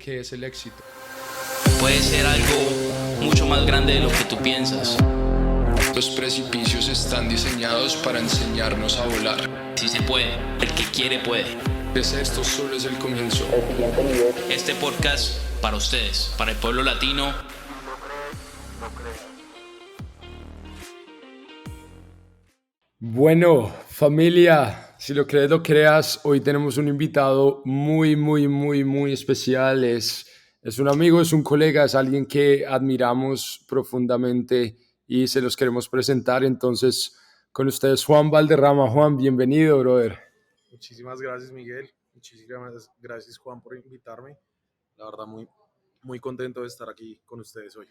qué es el éxito. Puede ser algo mucho más grande de lo que tú piensas. Los precipicios están diseñados para enseñarnos a volar. Si se puede, el que quiere puede. Esto solo es el comienzo. Este podcast para ustedes, para el pueblo latino. Bueno, familia, si lo crees, lo creas, hoy tenemos un invitado muy especial. Es un amigo, es un colega, es alguien que admiramos profundamente y se los queremos presentar. Entonces, con ustedes, Juan Valderrama. Juan, bienvenido, brother. Muchísimas gracias, Miguel. Muchísimas gracias, Juan, por invitarme. La verdad, muy contento de estar aquí con ustedes hoy.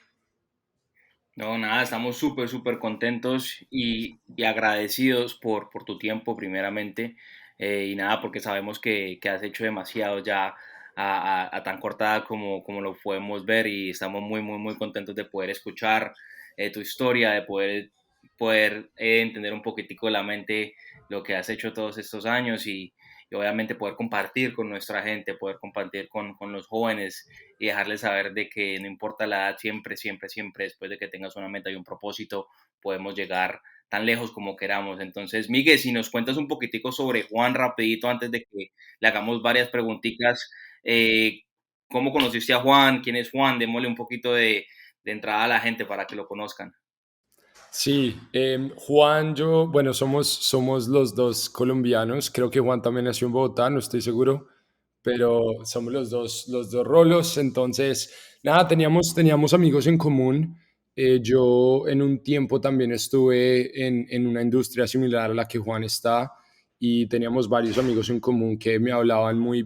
No, nada, estamos súper contentos y agradecidos por tu tiempo primeramente y nada, porque sabemos que has hecho demasiado ya a tan corta edad como lo podemos ver y estamos muy contentos de poder escuchar tu historia, de poder entender un poquitico de la mente lo que has hecho todos estos años y obviamente poder compartir con nuestra gente, poder compartir con los jóvenes y dejarles saber de que no importa la edad, siempre, después de que tengas una meta y un propósito, podemos llegar tan lejos como queramos. Entonces, Miguel, si nos cuentas un poquitico sobre Juan rapidito antes de que le hagamos varias preguntitas, ¿cómo conociste a Juan? ¿Quién es Juan? Démosle un poquito de entrada a la gente para que lo conozcan. Sí, Juan, bueno, somos los dos colombianos. Creo que Juan también nació en Bogotá, no estoy seguro, pero somos los dos rolos. Entonces, nada, teníamos amigos en común. Yo en un tiempo también estuve en una industria similar a la que Juan está y teníamos varios amigos en común que me hablaban muy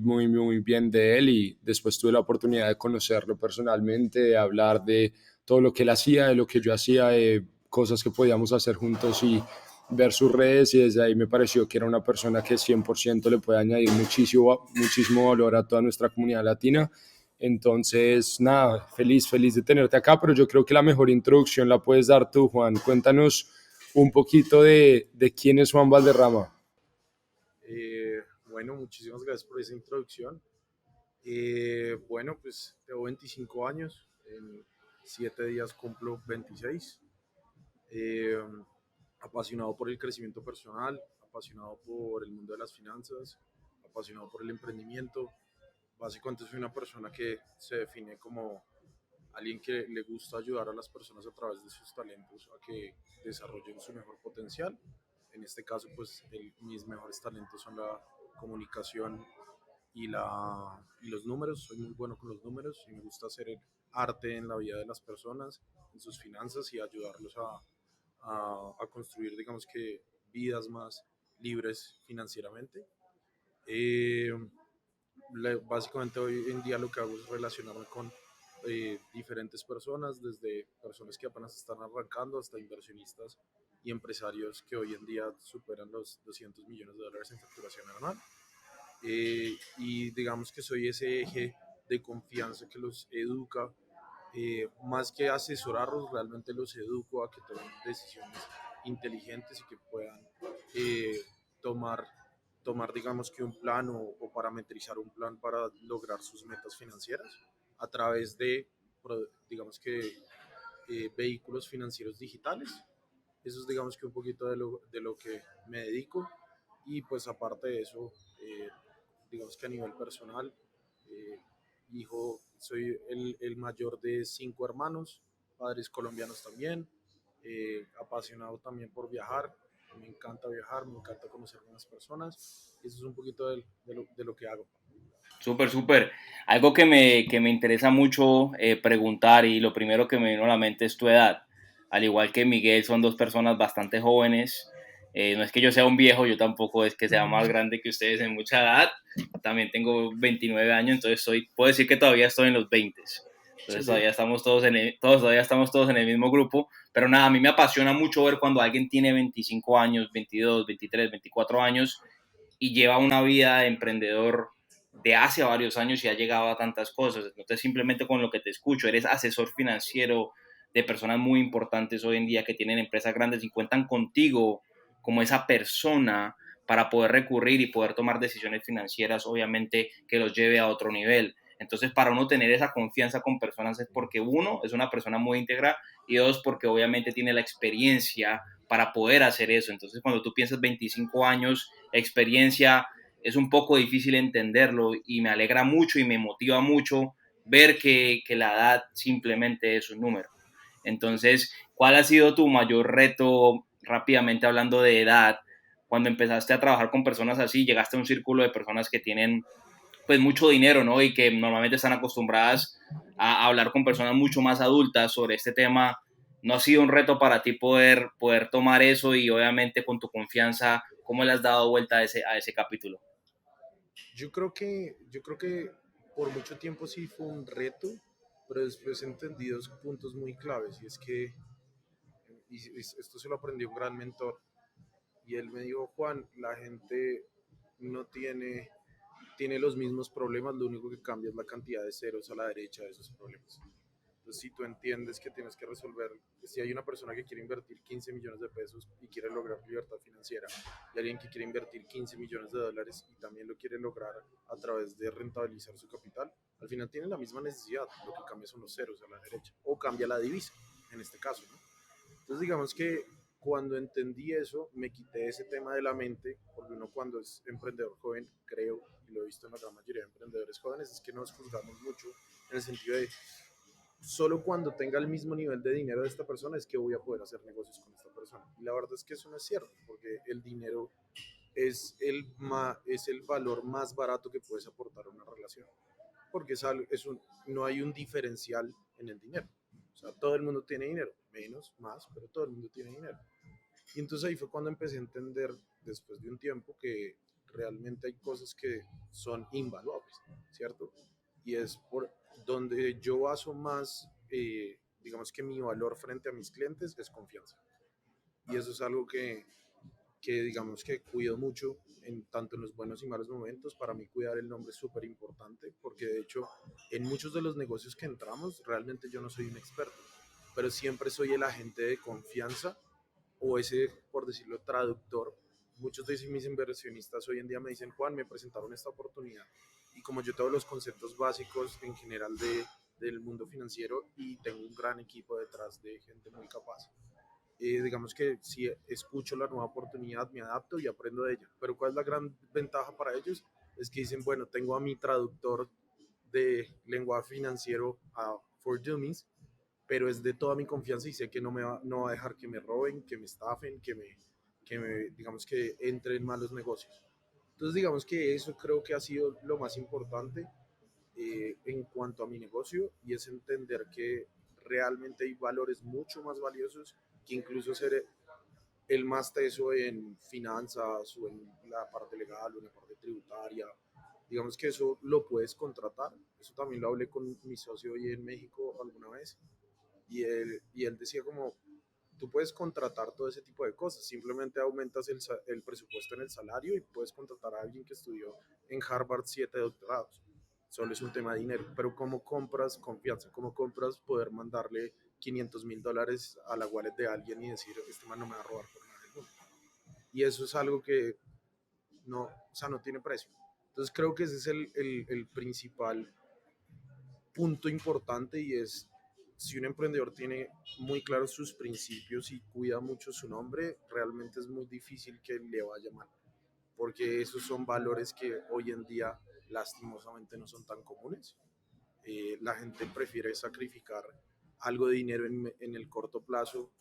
bien de él y después tuve la oportunidad de conocerlo personalmente, de hablar de todo lo que él hacía, de lo que yo hacía, de cosas que podíamos hacer juntos y ver sus redes, y desde ahí me pareció que era una persona que 100% le puede añadir muchísimo valor a toda nuestra comunidad latina. Entonces, nada, feliz de tenerte acá, pero yo creo que la mejor introducción la puedes dar tú, Juan. Cuéntanos un poquito de quién es Juan Valderrama. Bueno, muchísimas gracias por esa introducción. Bueno, pues tengo 25 años, en 7 días cumplo 26. Eh, Apasionado por el crecimiento personal, apasionado por el mundo de las finanzas, apasionado por el emprendimiento. Básicamente soy una persona que se define como alguien que le gusta ayudar a las personas a través de sus talentos a que desarrollen su mejor potencial. En este caso, pues mis mejores talentos son la comunicación y los números. Soy muy bueno con los números y me gusta hacer el arte en la vida de las personas, en sus finanzas y ayudarlos a construir, digamos que, vidas más libres financieramente. Eh, Básicamente hoy en día lo que hago es relacionarme con diferentes personas, desde personas que apenas están arrancando hasta inversionistas y empresarios que hoy en día superan los $200 millones en facturación anual. Y digamos que soy ese eje de confianza que los educa, más que asesorarlos, realmente los educo a que tomen decisiones inteligentes y que puedan eh, tomar, digamos que un plan o parametrizar un plan para lograr sus metas financieras a través de, digamos que, vehículos financieros digitales. Eso es, digamos que, un poquito de lo que me dedico. Y pues aparte de eso, digamos que a nivel personal, eh, soy el mayor de 5 hermanos, padres colombianos también, apasionado también por viajar. Me encanta viajar, me encanta conocer nuevas personas. Eso es un poquito de lo que hago. Súper. Algo que me interesa mucho preguntar y lo primero que me vino a la mente es tu edad. Al igual que Miguel, son dos personas bastante jóvenes. No es que yo sea un viejo, yo tampoco es que sea más grande que ustedes en mucha edad. También tengo 29 años, entonces puedo decir que todavía estoy en los 20. Entonces Sí. todavía estamos todavía estamos todos en el mismo grupo. Pero nada, a mí me apasiona mucho ver cuando alguien tiene 25 años, 22, 23, 24 años y lleva una vida de emprendedor de hace varios años y ha llegado a tantas cosas. Entonces, simplemente con lo que te escucho, eres asesor financiero de personas muy importantes hoy en día que tienen empresas grandes y cuentan contigo como esa persona para poder recurrir y poder tomar decisiones financieras, obviamente, que los lleve a otro nivel. Entonces, para uno tener esa confianza con personas es porque uno es una persona muy íntegra y dos, porque obviamente tiene la experiencia para poder hacer eso. Entonces, cuando tú piensas 25 años, experiencia, es un poco difícil entenderlo y me alegra mucho y me motiva mucho ver que la edad simplemente es un número. Entonces, ¿cuál ha sido tu mayor reto, rápidamente hablando de edad, cuando empezaste a trabajar con personas así, llegaste a un círculo de personas que tienen pues mucho dinero, ¿no? Y que normalmente están acostumbradas a hablar con personas mucho más adultas sobre este tema? ¿No ha sido un reto para ti poder tomar eso y obviamente con tu confianza, cómo le has dado vuelta a ese capítulo? Yo creo que por mucho tiempo sí fue un reto, pero después entendí dos puntos muy claves, y es que, esto se lo aprendió un gran mentor, y él me dijo: Juan, la gente no tiene los mismos problemas, lo único que cambia es la cantidad de ceros a la derecha de esos problemas. Entonces, si tú entiendes que tienes que resolver, si hay una persona que quiere invertir 15 millones de pesos y quiere lograr libertad financiera, y alguien que quiere invertir 15 millones de dólares y también lo quiere lograr a través de rentabilizar su capital, al final tienen la misma necesidad, lo que cambia son los ceros a la derecha, o cambia la divisa, en este caso, ¿no? Entonces, digamos que cuando entendí eso, me quité ese tema de la mente, porque uno cuando es emprendedor joven, creo, y lo he visto en la gran mayoría de emprendedores jóvenes, es que nos juzgamos mucho en el sentido de solo cuando tenga el mismo nivel de dinero de esta persona es que voy a poder hacer negocios con esta persona. Y la verdad es que eso no es cierto, porque el dinero es el valor más barato que puedes aportar a una relación, porque no hay un diferencial en el dinero. O sea, todo el mundo tiene dinero, menos, más, pero todo el mundo tiene dinero. Y entonces ahí fue cuando empecé a entender, después de un tiempo, que realmente hay cosas que son invaluables, ¿cierto? Y es por donde yo baso más, digamos que mi valor frente a mis clientes es confianza. Y eso es algo que digamos que cuido mucho tanto en los buenos y malos momentos. Para mí cuidar el nombre es súper importante, porque de hecho en muchos de los negocios que entramos realmente yo no soy un experto, pero siempre soy el agente de confianza, o ese, por decirlo, traductor. Muchos de mis inversionistas hoy en día me dicen: Juan, me presentaron esta oportunidad, y como yo tengo los conceptos básicos en general del mundo financiero y tengo un gran equipo detrás de gente muy capaz, digamos que si escucho la nueva oportunidad me adapto y aprendo de ella. Pero ¿cuál es la gran ventaja para ellos? Es que dicen: bueno, tengo a mi traductor de lenguaje financiero, for Dummies, pero es de toda mi confianza y sé que no va a dejar que me roben, que me estafen, digamos que entre en malos negocios. Entonces, digamos que eso creo que ha sido lo más importante, en cuanto a mi negocio, y es entender que realmente hay valores mucho más valiosos que incluso ser el más teso en finanzas o en la parte legal o en la parte tributaria. Digamos que eso lo puedes contratar. Eso también lo hablé con mi socio hoy en México alguna vez, y él decía como: tú puedes contratar todo ese tipo de cosas, simplemente aumentas el presupuesto en el salario y puedes contratar a alguien que estudió en Harvard 7 doctorados. Solo es un tema de dinero, pero ¿cómo compras confianza? ¿Cómo compras poder mandarle $500,000 a la wallet de alguien y decir: este man no me va a robar por nada del mundo? Y eso es algo que no, o sea, no tiene precio. Entonces creo que ese es el principal punto importante, y es: si un emprendedor tiene muy claros sus principios y cuida mucho su nombre, realmente es muy difícil que le vaya mal, porque esos son valores que hoy en día lastimosamente no son tan comunes. La gente prefiere sacrificar algo de dinero en el corto plazo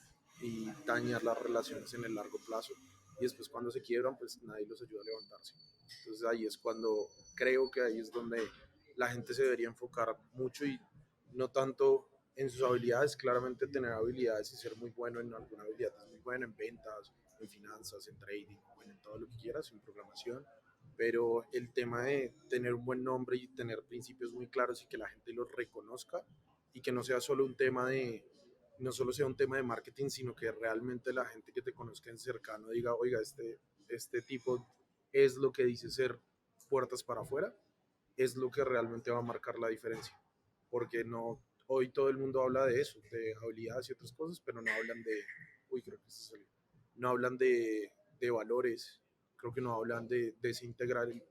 y dañar las relaciones en el largo plazo, y después cuando se quiebran pues nadie los ayuda a levantarse. Entonces ahí es cuando creo que ahí es donde la gente se debería enfocar mucho, y no tanto en sus habilidades. Claramente tener habilidades y ser muy bueno en alguna habilidad es muy bueno, en ventas, en finanzas, en trading, bueno, en todo lo que quieras, en programación, pero el tema de tener un buen nombre y tener principios muy claros y que la gente los reconozca, y que no sea solo un tema de no solo sea un tema de marketing, sino que realmente la gente que te conozca en cercano diga: oiga, este tipo es lo que dice ser puertas para afuera, es lo que realmente va a marcar la diferencia. Porque no, hoy todo el mundo habla de eso, de habilidades y otras cosas, pero no hablan de, uy, creo que se salió, no hablan de valores, creo que no hablan de esa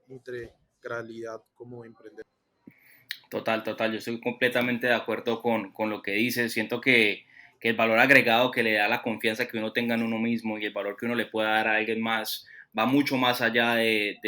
integralidad como emprendedor. Total, total, yo estoy completamente de acuerdo con lo que dices. Siento que el valor agregado que le da la confianza que uno tenga en uno mismo y el valor que uno le pueda dar a alguien más va mucho más allá de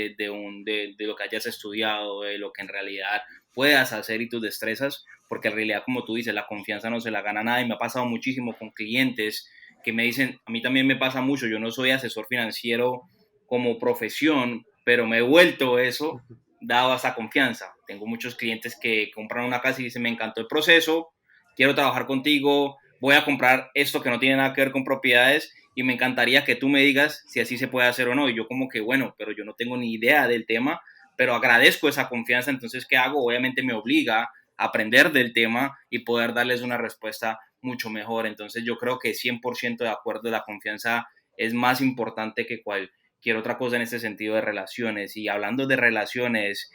lo que hayas estudiado, de lo que en realidad puedas hacer y tus destrezas, porque en realidad, como tú dices, la confianza no se la gana nada y me ha pasado muchísimo con clientes que me dicen, a mí también me pasa mucho, yo no soy asesor financiero como profesión, pero me he vuelto eso dado a esa confianza. Tengo muchos clientes que compran una casa y dicen, me encantó el proceso, quiero trabajar contigo, voy a comprar esto que no tiene nada que ver con propiedades y me encantaría que tú me digas si así se puede hacer o no. Y yo como que, bueno, pero yo no tengo ni idea del tema, pero agradezco esa confianza, entonces, ¿qué hago? Obviamente me obliga a aprender del tema y poder darles una respuesta mucho mejor. Entonces, yo creo que 100% de acuerdo, la confianza es más importante que cualquier otra cosa en este sentido de relaciones. Y hablando de relaciones,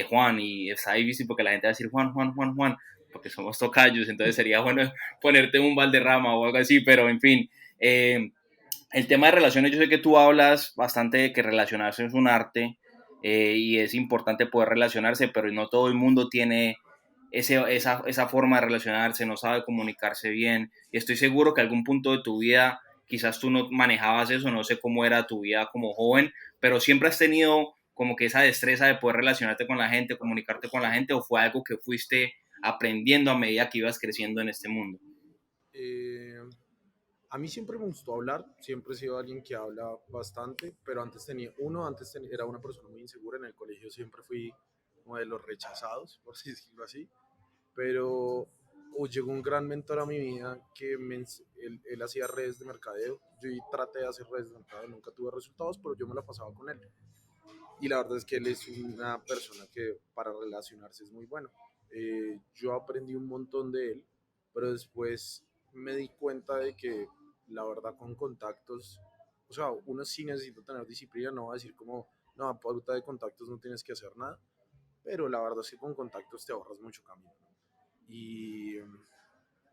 Juan, y está difícil porque la gente va a decir Juan, Juan, Juan, Juan, porque somos tocayos, entonces sería bueno ponerte un Valderrama o algo así, pero en fin, el tema de relaciones, yo sé que tú hablas bastante de que relacionarse es un arte y es importante poder relacionarse, pero no todo el mundo tiene esa forma de relacionarse, no sabe comunicarse bien. Y estoy seguro que algún punto de tu vida quizás tú no manejabas eso, no sé cómo era tu vida como joven, pero siempre has tenido como que esa destreza de poder relacionarte con la gente, comunicarte con la gente, o fue algo que fuiste aprendiendo a medida que ibas creciendo en este mundo. Eh, a mí siempre me gustó hablar, siempre he sido alguien que habla bastante, pero era una persona muy insegura en el colegio, siempre fui uno de los rechazados, por así decirlo así, pero llegó un gran mentor a mi vida él hacía redes de mercadeo, yo traté de hacer redes de mercadeo, nunca tuve resultados, pero yo me la pasaba con él. Y la verdad es que él es una persona que para relacionarse es muy bueno. Yo aprendí un montón de él, pero después me di cuenta de que la verdad con contactos, o sea, uno sí necesita tener disciplina, no va a decir como, no, a pauta de contactos no tienes que hacer nada, pero la verdad es que con contactos te ahorras mucho camino. Y,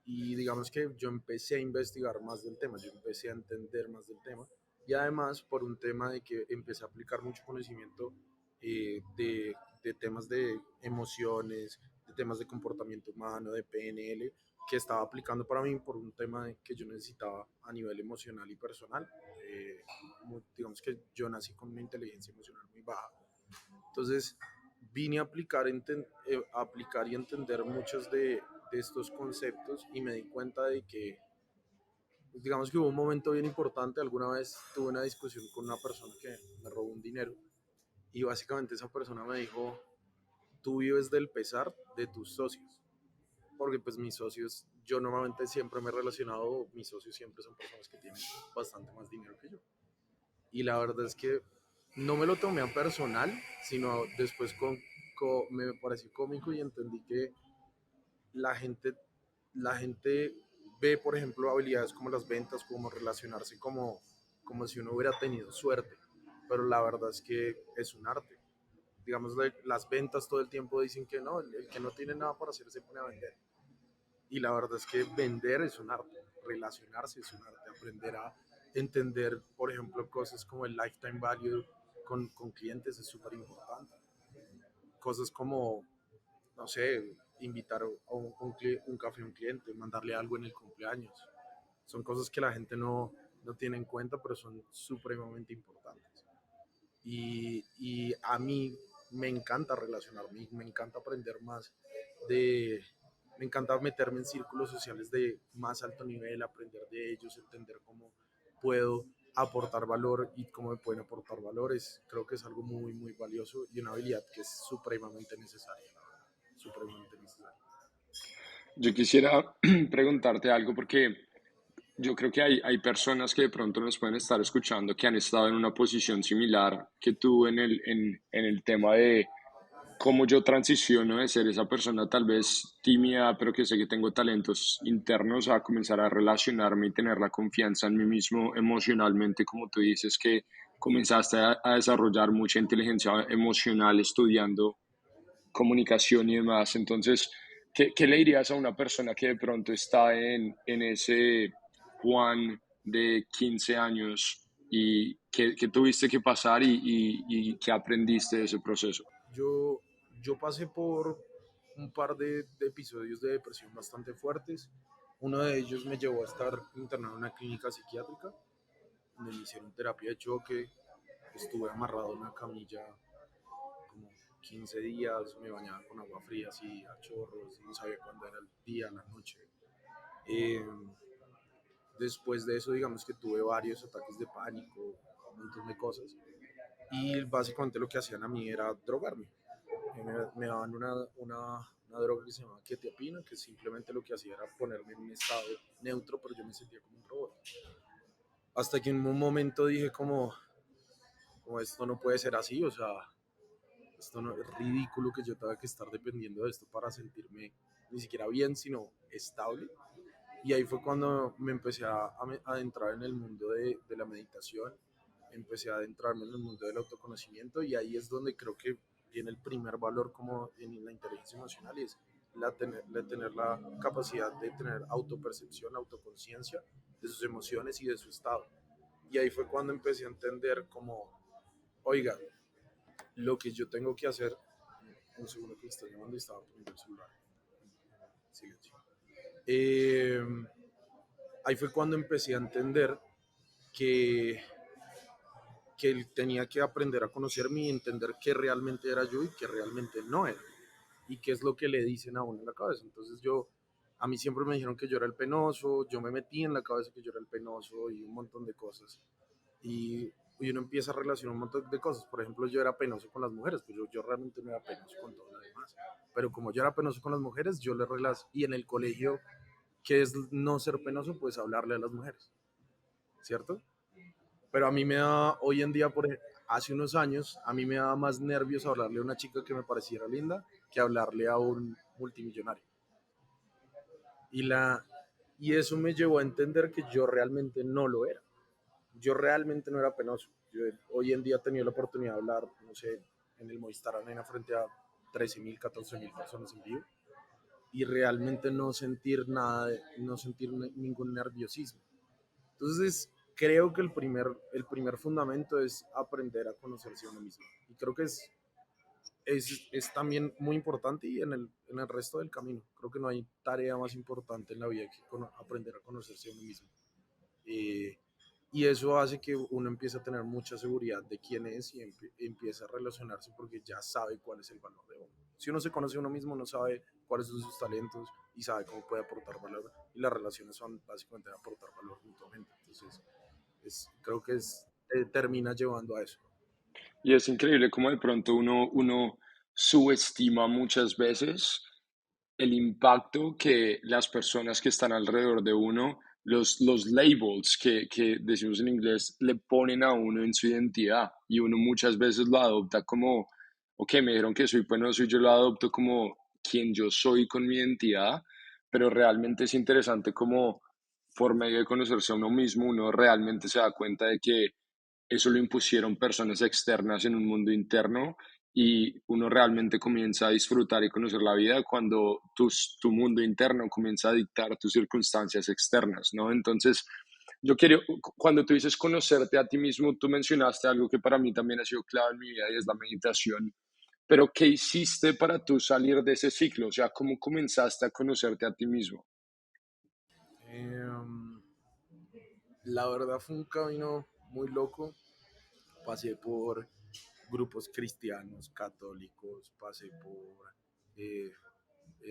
y digamos que yo empecé a investigar más del tema, yo empecé a entender más del tema y además por un tema de que empecé a aplicar mucho conocimiento de temas de emociones, de temas de comportamiento humano, de PNL, que estaba aplicando para mí por un tema que yo necesitaba a nivel emocional y personal. Digamos que yo nací con una inteligencia emocional muy baja. Entonces vine a aplicar y entender muchos de estos conceptos y me di cuenta de que, digamos que hubo un momento bien importante, alguna vez tuve una discusión con una persona que me robó un dinero y básicamente esa persona me dijo, tú vives del pesar de tus socios, porque pues mis socios, yo normalmente siempre me he relacionado, mis socios siempre son personas que tienen bastante más dinero que yo. Y la verdad es que no me lo tomé a personal, sino después me pareció cómico y entendí que la gente, la gente ve, por ejemplo, habilidades como las ventas, como relacionarse como si uno hubiera tenido suerte, pero la verdad es que es un arte. Digamos, las ventas todo el tiempo dicen que no, el que no tiene nada para hacer se pone a vender. Y la verdad es que vender es un arte, relacionarse es un arte, aprender a entender, por ejemplo, cosas como el lifetime value con clientes es súper importante. Cosas como, no sé, invitar a un café a un cliente, mandarle algo en el cumpleaños. Son cosas que la gente no tiene en cuenta, pero son supremamente importantes. Y a mí me encanta relacionarme, me encanta aprender más de, me encanta meterme en círculos sociales de más alto nivel, aprender de ellos, entender cómo puedo aportar valor y cómo me pueden aportar valores. Creo que es algo muy, muy valioso y una habilidad que es supremamente necesaria, supremamente necesaria. Yo quisiera preguntarte algo porque yo creo que hay personas que de pronto nos pueden estar escuchando que han estado en una posición similar que tú en el tema de cómo yo transiciono de ser esa persona tal vez tímida, pero que sé que tengo talentos internos, a comenzar a relacionarme y tener la confianza en mí mismo emocionalmente, como tú dices, que comenzaste a desarrollar mucha inteligencia emocional estudiando comunicación y demás. Entonces, ¿qué le dirías a una persona que de pronto está en ese Juan de 15 años y que tuviste que pasar y qué aprendiste de ese proceso? Yo, yo pasé un par de episodios de depresión bastante fuertes. Uno de ellos me llevó a estar internado en una clínica psiquiátrica, donde me hicieron terapia de choque, estuve amarrado en una camilla como 15 días, me bañaba con agua fría así a chorros, no sabía cuándo era el día, la noche. Eh, Después de eso, digamos que tuve varios ataques de pánico, un montón de cosas. Y básicamente lo que hacían a mí era drogarme. Me daban una droga que se llama quetiapina, que simplemente lo que hacía era ponerme en un estado neutro, pero yo me sentía como un robot. Hasta que en un momento dije como esto no puede ser así, o sea, esto no es ridículo que yo tenga que estar dependiendo de esto para sentirme ni siquiera bien, sino estable. Y ahí fue cuando me empecé a adentrar en el mundo de la meditación, empecé a adentrarme en el mundo del autoconocimiento y ahí es donde creo que viene el primer valor como en la inteligencia emocional y es tener la capacidad de tener autopercepción, autoconciencia de sus emociones y de su estado. Y ahí fue cuando empecé a entender como, oiga, lo que yo tengo que hacer, un segundo que me está llamando y estaba poniendo el celular, silencio. Eh, Ahí fue cuando empecé a entender que, que él tenía que aprender a conocerme y entender qué realmente era yo y qué realmente no era. Y qué es lo que le dicen a uno en la cabeza. Entonces a mí siempre me dijeron que yo era el penoso, yo me metí en la cabeza que yo era el penoso y un montón de cosas. Y uno empieza a relacionar un montón de cosas. Por ejemplo, yo era penoso con las mujeres, pues yo realmente no era penoso con todo lo demás. Pero como yo era penoso con las mujeres, yo le relaciono. Y en el colegio, ¿qué es no ser penoso? Pues hablarle a las mujeres, ¿cierto? Pero a mí me da, hoy en día, hace unos años, a mí me daba más nervios hablarle a una chica que me pareciera linda que hablarle a un multimillonario. Y, y eso me llevó a entender que yo realmente no lo era. Yo realmente no era penoso. Yo hoy en día he tenido la oportunidad de hablar, no sé, en el Movistar Arena frente a 13.000, 14.000 personas en vivo y realmente no sentir nada, no sentir ningún nerviosismo. Entonces, creo que el primer fundamento es aprender a conocerse a uno mismo. Y creo que es también muy importante y en el resto del camino. Creo que no hay tarea más importante en la vida que aprender a conocerse a uno mismo. Eh, y eso hace que uno empiece a tener mucha seguridad de quién es y empieza a relacionarse porque ya sabe cuál es el valor de uno. Si uno se conoce a uno mismo, uno sabe cuáles son sus talentos y sabe cómo puede aportar valor. Y las relaciones son básicamente aportar valor mutuamente. Entonces, creo que termina llevando a eso. Y es increíble cómo de pronto uno subestima muchas veces el impacto que las personas que están alrededor de uno, los labels que decimos en inglés, le ponen a uno en su identidad. Y uno muchas veces lo adopta como, ok, me dijeron que soy penoso y yo lo adopto como quien yo soy con mi identidad, pero realmente es interesante como por medio de conocerse a uno mismo, uno realmente se da cuenta de que eso lo impusieron personas externas en un mundo interno y uno realmente comienza a disfrutar y conocer la vida cuando tu mundo interno comienza a dictar tus circunstancias externas, ¿no? Entonces, yo quiero, cuando tú dices conocerte a ti mismo, tú mencionaste algo que para mí también ha sido clave en mi vida y es la meditación. Pero, ¿qué hiciste para tú salir de ese ciclo? O sea, ¿cómo comenzaste a conocerte a ti mismo? Em, la verdad fue un camino muy loco. Pasé por grupos cristianos, católicos, pasé por eh,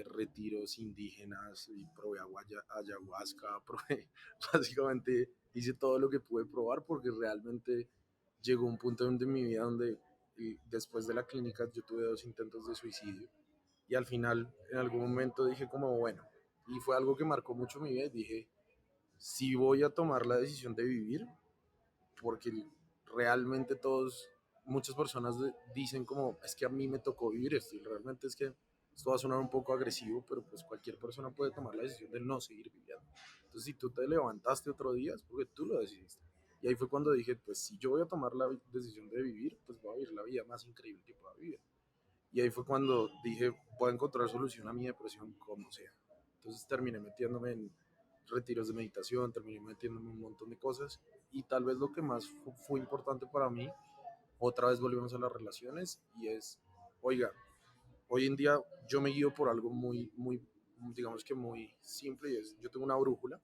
retiros indígenas y probé ayahuasca, probé, básicamente hice todo lo que pude probar porque realmente llegó un punto en mi vida donde después de la clínica yo tuve 2 intentos de suicidio y al final en algún momento dije como bueno, y fue algo que marcó mucho mi vida y dije, si voy a tomar la decisión de vivir, porque realmente muchas personas dicen como, es que a mí me tocó vivir esto, y realmente es que esto va a sonar un poco agresivo, pero pues cualquier persona puede tomar la decisión de no seguir viviendo. Entonces, si tú te levantaste otro día, es porque tú lo decidiste. Y ahí fue cuando dije, pues si yo voy a tomar la decisión de vivir, pues voy a vivir la vida más increíble que pueda vivir. Y ahí fue cuando dije, voy a encontrar solución a mi depresión como sea. Entonces terminé metiéndome en retiros de meditación, terminé metiéndome en un montón de cosas y tal vez lo que más fue importante para mí, otra vez volvemos a las relaciones y es, oiga, hoy en día yo me guío por algo digamos que muy simple, y es, yo tengo una brújula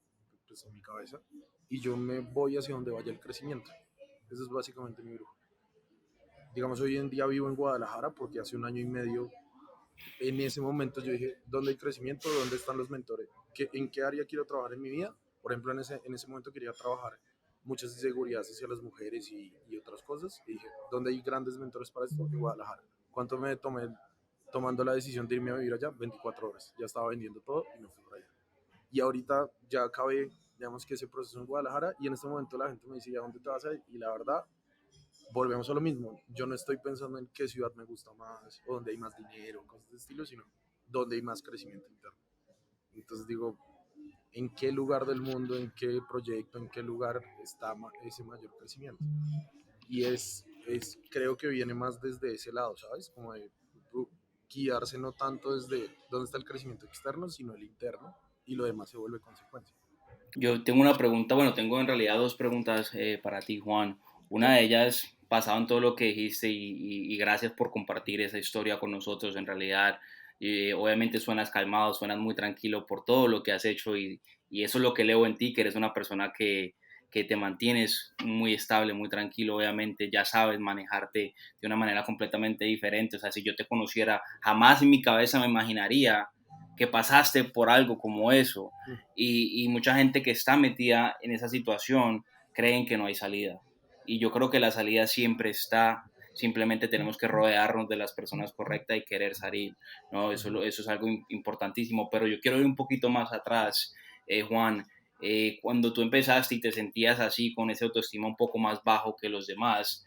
pues, en mi cabeza, y yo me voy hacia donde vaya el crecimiento. Eso es básicamente mi brújula. Digamos, hoy en día vivo en Guadalajara porque hace un año y medio, en ese momento yo dije, ¿dónde hay crecimiento? ¿Dónde están los mentores? ¿En qué área quiero trabajar en mi vida? Por ejemplo, en ese momento quería trabajar muchas inseguridades hacia las mujeres y otras cosas. Y dije, ¿dónde hay grandes mentores para esto? En Guadalajara. ¿Cuánto me tomé tomando la decisión de irme a vivir allá? 24 horas. Ya estaba vendiendo todo y me fui para allá. Y ahorita ya acabé, digamos que ese proceso en Guadalajara, y en este momento la gente me dice, ¿a dónde te vas a ir? Y la verdad, volvemos a lo mismo. Yo no estoy pensando en qué ciudad me gusta más, o dónde hay más dinero, cosas de estilo, sino dónde hay más crecimiento interno. Entonces digo, ¿en qué lugar del mundo, en qué proyecto, en qué lugar está ese mayor crecimiento? Y creo que viene más desde ese lado, ¿sabes? Como de guiarse no tanto desde dónde está el crecimiento externo, sino el interno, y lo demás se vuelve consecuencia. Yo tengo una pregunta, bueno, tengo en realidad dos preguntas para ti, Juan. Una de ellas, basado en todo lo que dijiste y gracias por compartir esa historia con nosotros, en realidad, obviamente suenas calmado, suenas muy tranquilo por todo lo que has hecho y eso es lo que leo en ti, que eres una persona que te mantienes muy estable, muy tranquilo, obviamente ya sabes manejarte de una manera completamente diferente. O sea, si yo te conociera, jamás en mi cabeza me imaginaría que pasaste por algo como eso y mucha gente que está metida en esa situación creen que no hay salida. Y yo creo que la salida siempre está, simplemente tenemos que rodearnos de las personas correctas y querer salir, ¿no? Eso es algo importantísimo, pero yo quiero ir un poquito más atrás, Juan. Cuando tú empezaste y te sentías así, con ese autoestima un poco más bajo que los demás,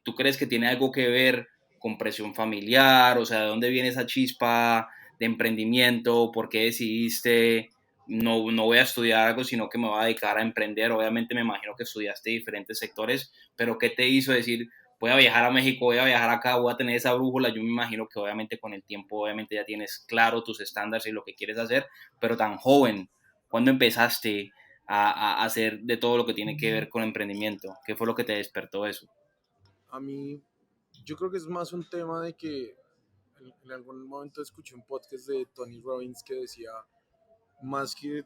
¿tú crees que tiene algo que ver con presión familiar? O sea, ¿de dónde viene esa chispa de emprendimiento? ¿Por qué decidiste no voy a estudiar algo, sino que me voy a dedicar a emprender? Obviamente me imagino que estudiaste diferentes sectores, pero ¿qué te hizo decir, voy a viajar a México, voy a viajar acá, voy a tener esa brújula? Yo me imagino que obviamente con el tiempo, obviamente ya tienes claro tus estándares y lo que quieres hacer, pero tan joven, ¿cuándo empezaste a hacer de todo lo que tiene que ver con emprendimiento? ¿Qué fue lo que te despertó eso? A mí, yo creo que es más un tema de que en algún momento escuché un podcast de Tony Robbins que decía, más que,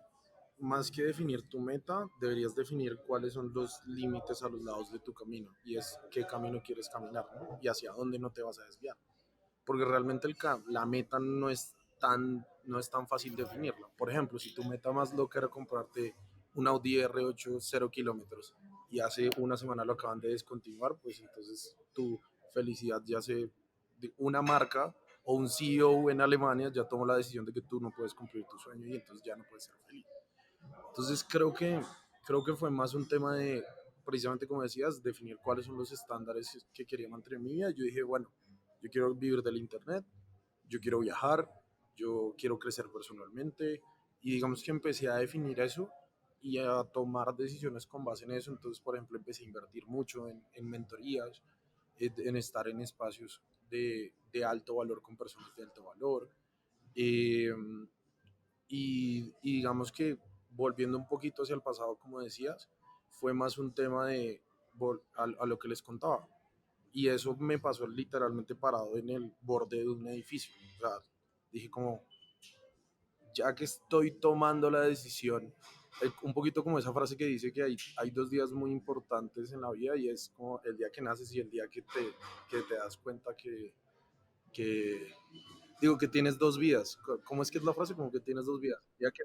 más que definir tu meta, deberías definir cuáles son los límites a los lados de tu camino, y es qué camino quieres caminar, ¿no? Y hacia dónde no te vas a desviar. Porque realmente la meta no es tan fácil definirla. Por ejemplo, si tu meta más loca era comprarte un Audi R8 0 kilómetros y hace una semana lo acaban de descontinuar, pues entonces tu felicidad ya una marca o un CEO en Alemania ya tomó la decisión de que tú no puedes cumplir tu sueño, y entonces ya no puedes ser feliz. Entonces creo que fue más un tema de, precisamente como decías, definir cuáles son los estándares que quería mantener en mi vida. Yo dije, bueno, yo quiero vivir del internet, yo quiero viajar, yo quiero crecer personalmente, y digamos que empecé a definir eso y a tomar decisiones con base en eso. Entonces, por ejemplo, empecé a invertir mucho en mentorías, en estar en espacios de alto valor con personas de alto valor. Eh, y digamos que volviendo un poquito hacia el pasado, como decías, fue más un tema de a lo que les contaba. Y eso me pasó literalmente parado en el borde de un edificio. O sea, dije como, ya que estoy tomando la decisión, un poquito como esa frase que dice que hay dos días muy importantes en la vida, y es como el día que naces y el día que te das cuenta que, digo, que tienes dos vidas. ¿Cómo es que es la frase? Como que tienes dos vidas. Ya que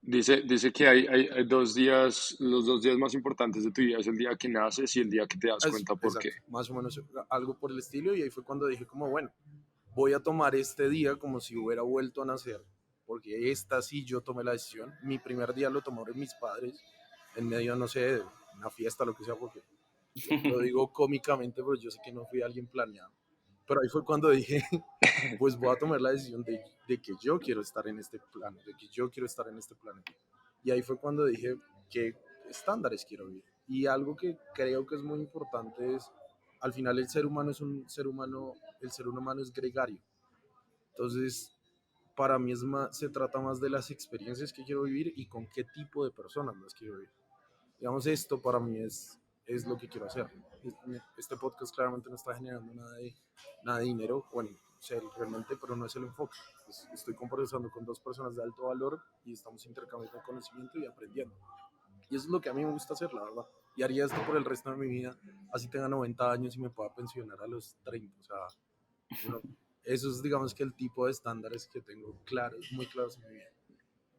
Dice que hay 2 días, los 2 días más importantes de tu vida es el día que naces y el día que te das es, cuenta por qué. exacto, más o menos algo por el estilo. Y ahí fue cuando dije como, bueno, voy a tomar este día como si hubiera vuelto a nacer, porque esta sí yo tomé la decisión. Mi primer día lo tomaron mis padres en medio, no sé, de una fiesta, lo que sea, porque lo digo cómicamente, pero yo sé que no fui alguien planeado. Pero ahí fue cuando dije, pues voy a tomar la decisión de que yo quiero estar en este plano, de que yo quiero estar en este planeta. Y ahí fue cuando dije, ¿qué estándares quiero vivir? Y algo que creo que es muy importante es, al final el ser humano es un ser humano, el ser humano es gregario. Entonces, para mí se trata más de las experiencias que quiero vivir y con qué tipo de personas las quiero vivir. Digamos, esto para mí es lo que quiero hacer. Este podcast claramente no está generando nada de dinero. Bueno, ser realmente, pero no es el enfoque. Pues estoy conversando con dos personas de alto valor y estamos intercambiando conocimiento y aprendiendo. Y eso es lo que a mí me gusta hacer, la verdad. Y haría esto por el resto de mi vida, así tenga 90 años y me pueda pensionar a los 30. O sea, no, eso es, digamos, que el tipo de estándares que tengo claros, muy claros en mi vida.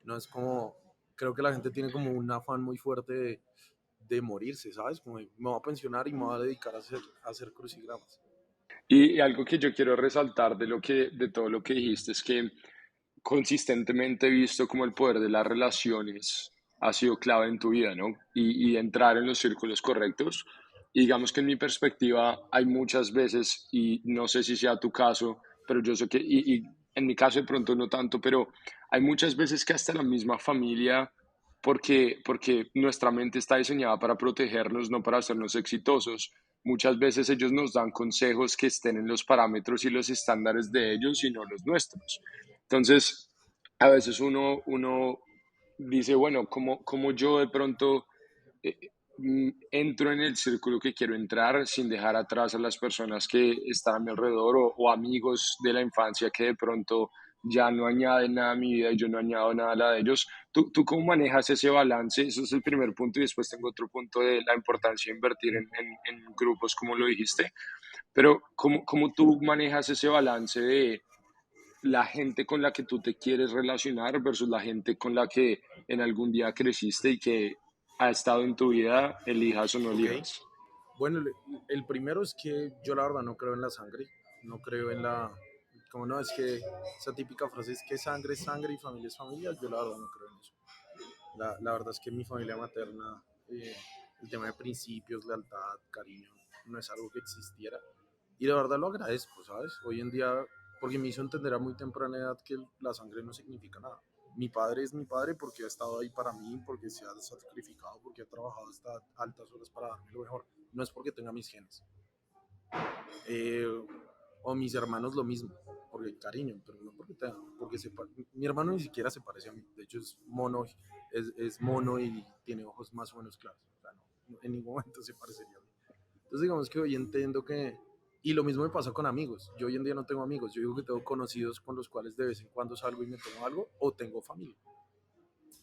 No es como, creo que la gente tiene como un afán muy fuerte de morirse, ¿sabes? Como de, me voy a pensionar y me voy a dedicar a hacer crucigramas. Y algo que yo quiero resaltar de todo lo que dijiste es que consistentemente he visto como el poder de las relaciones ha sido clave en tu vida, ¿no? Y entrar en los círculos correctos. Y digamos que en mi perspectiva hay muchas veces, y no sé si sea tu caso, pero yo sé que, y en mi caso de pronto no tanto, pero hay muchas veces que hasta la misma familia, porque nuestra mente está diseñada para protegernos, no para hacernos exitosos. Muchas veces ellos nos dan consejos que estén en los parámetros y los estándares de ellos y no los nuestros. Entonces, a veces uno dice, bueno, como yo de pronto eh, entro en el círculo que quiero entrar sin dejar atrás a las personas que están a mi alrededor o amigos de la infancia que de pronto ya no añaden nada a mi vida y yo no añado nada a la de ellos. ¿Tú cómo manejas ese balance? Eso es el primer punto y después tengo otro punto de la importancia de invertir en grupos, como lo dijiste. Pero ¿cómo tú manejas ese balance de la gente con la que tú te quieres relacionar versus la gente con la que en algún día creciste y que ha estado en tu vida, elijas o no ¿Ok? elijas? Bueno, el primero es que yo la verdad no creo en la sangre, no creo en la... Como no, es que esa típica frase es que sangre es sangre y familia es familia, yo la verdad no creo en eso. La verdad es que mi familia materna, el tema de principios, lealtad, cariño, no es algo que existiera. Y la verdad lo agradezco, ¿sabes? Hoy en día, porque me hizo entender a muy temprana edad que la sangre no significa nada. Mi padre es mi padre porque ha estado ahí para mí, porque se ha sacrificado, porque ha trabajado hasta altas horas para darme lo mejor. No es porque tenga mis genes. Eh, o mis hermanos lo mismo, porque hay cariño, pero no porque tenga, porque mi hermano ni siquiera se parece a mí. De hecho es mono y tiene ojos más o menos claros. O sea, no, en ningún momento se parecería a mí. Entonces digamos que hoy entiendo que, y lo mismo me pasa con amigos. Yo hoy en día no tengo amigos, yo digo que tengo conocidos con los cuales de vez en cuando salgo y me tomo algo, o tengo familia.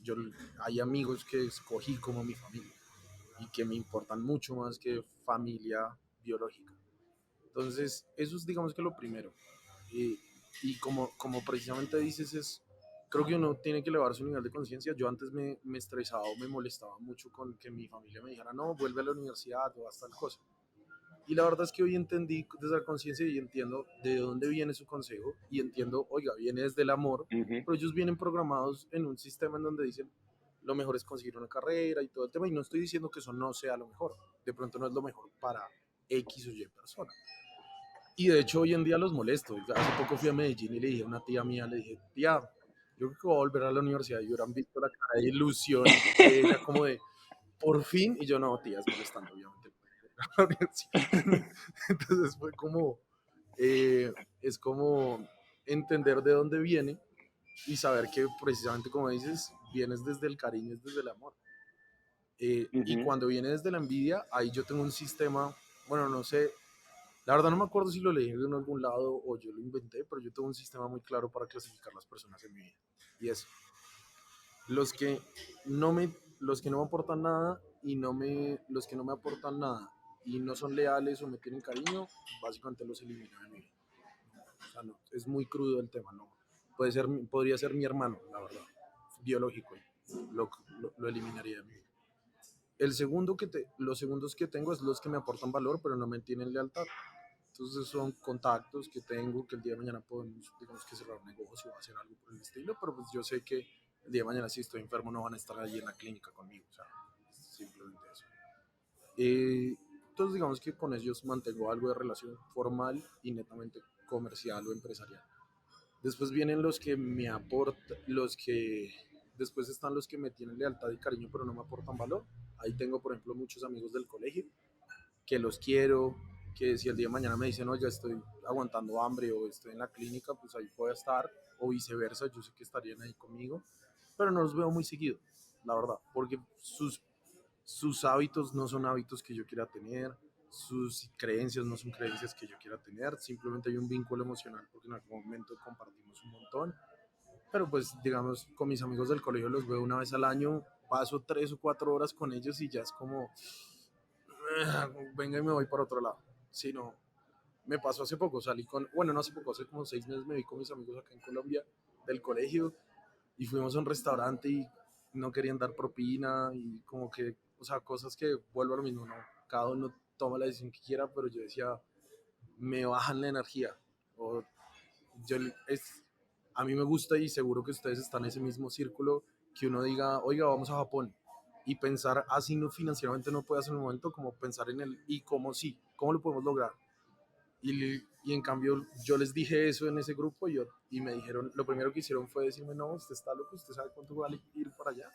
Yo, hay amigos que escogí como mi familia y que me importan mucho más que familia biológica. Entonces, eso es digamos que lo primero. Y, y como precisamente dices, creo que uno tiene que elevar su nivel de conciencia. Yo antes me estresaba o me molestaba mucho con que mi familia me dijera, no, vuelve a la universidad o haz tal cosa. Y la verdad es que hoy entendí desde la conciencia y entiendo de dónde viene su consejo y entiendo, oiga, viene desde el amor, Ujú. pero ellos vienen programados en un sistema en donde dicen, lo mejor es conseguir una carrera y todo el tema. Y no estoy diciendo que eso no sea lo mejor. De pronto no es lo mejor para X o Y persona. Y de hecho hoy en día los molesto. Hace poco fui a Medellín y le dije a una tía mía, le dije, tía, yo creo que voy a volver a la universidad y hubieran visto la cara de ilusión de ella como de, por fin, y yo no, tía, es molestando, obviamente. A la universidad. Entonces fue como, es como entender de dónde viene y saber que precisamente como dices, vienes desde el cariño, es desde el amor. Y Ujú. cuando viene desde la envidia, ahí yo tengo un sistema, bueno, no sé, la verdad no me acuerdo si lo leí en algún lado o yo lo inventé, pero yo tengo un sistema muy claro para clasificar las personas en mi vida. Y es los que los que no me aportan nada y los que no me aportan nada y no son leales o me tienen cariño, básicamente los elimino de mi vida. O sea, no, es muy crudo el tema, no. Podría ser mi hermano, la verdad, biológico, lo eliminaría de mi vida. Los segundos que tengo es los que me aportan valor, pero no me tienen lealtad. Entonces son contactos que tengo que el día de mañana podemos, digamos que cerrar un negocio o hacer algo por el estilo, pero pues yo sé que el día de mañana si estoy enfermo no van a estar allí en la clínica conmigo, o sea, simplemente eso. Entonces digamos que con ellos mantengo algo de relación formal y netamente comercial o empresarial. Después vienen los que me aportan, después están los que me tienen lealtad y cariño pero no me aportan valor. Ahí tengo por ejemplo muchos amigos del colegio que los quiero, que si el día de mañana me dicen, oye, estoy aguantando hambre o estoy en la clínica, pues ahí puedo estar, o viceversa, yo sé que estarían ahí conmigo, pero no los veo muy seguido, la verdad, porque sus hábitos no son hábitos que yo quiera tener, sus creencias no son creencias que yo quiera tener, simplemente hay un vínculo emocional porque en algún momento compartimos un montón, pero pues digamos con mis amigos del colegio los veo una vez al año, paso 3 o 4 horas con ellos y ya es como, venga y me voy para otro lado. Si no, me pasó hace poco, salí con, bueno, no hace poco, hace como 6 meses me vi con mis amigos acá en Colombia del colegio y fuimos a un restaurante y no querían dar propina y como que, o sea, cosas que vuelvo a lo mismo, ¿no? Cada uno toma la decisión que quiera, pero yo decía, me bajan la energía. O yo, es, a mí me gusta y seguro que ustedes están en ese mismo círculo, que uno diga, oiga, vamos a Japón. Y pensar así no financieramente no puede hacer en el momento, como pensar en el y cómo sí, cómo lo podemos lograr. Y en cambio yo les dije eso en ese grupo y me dijeron, lo primero que hicieron fue decirme, no, usted está loco, usted sabe cuánto vale ir para allá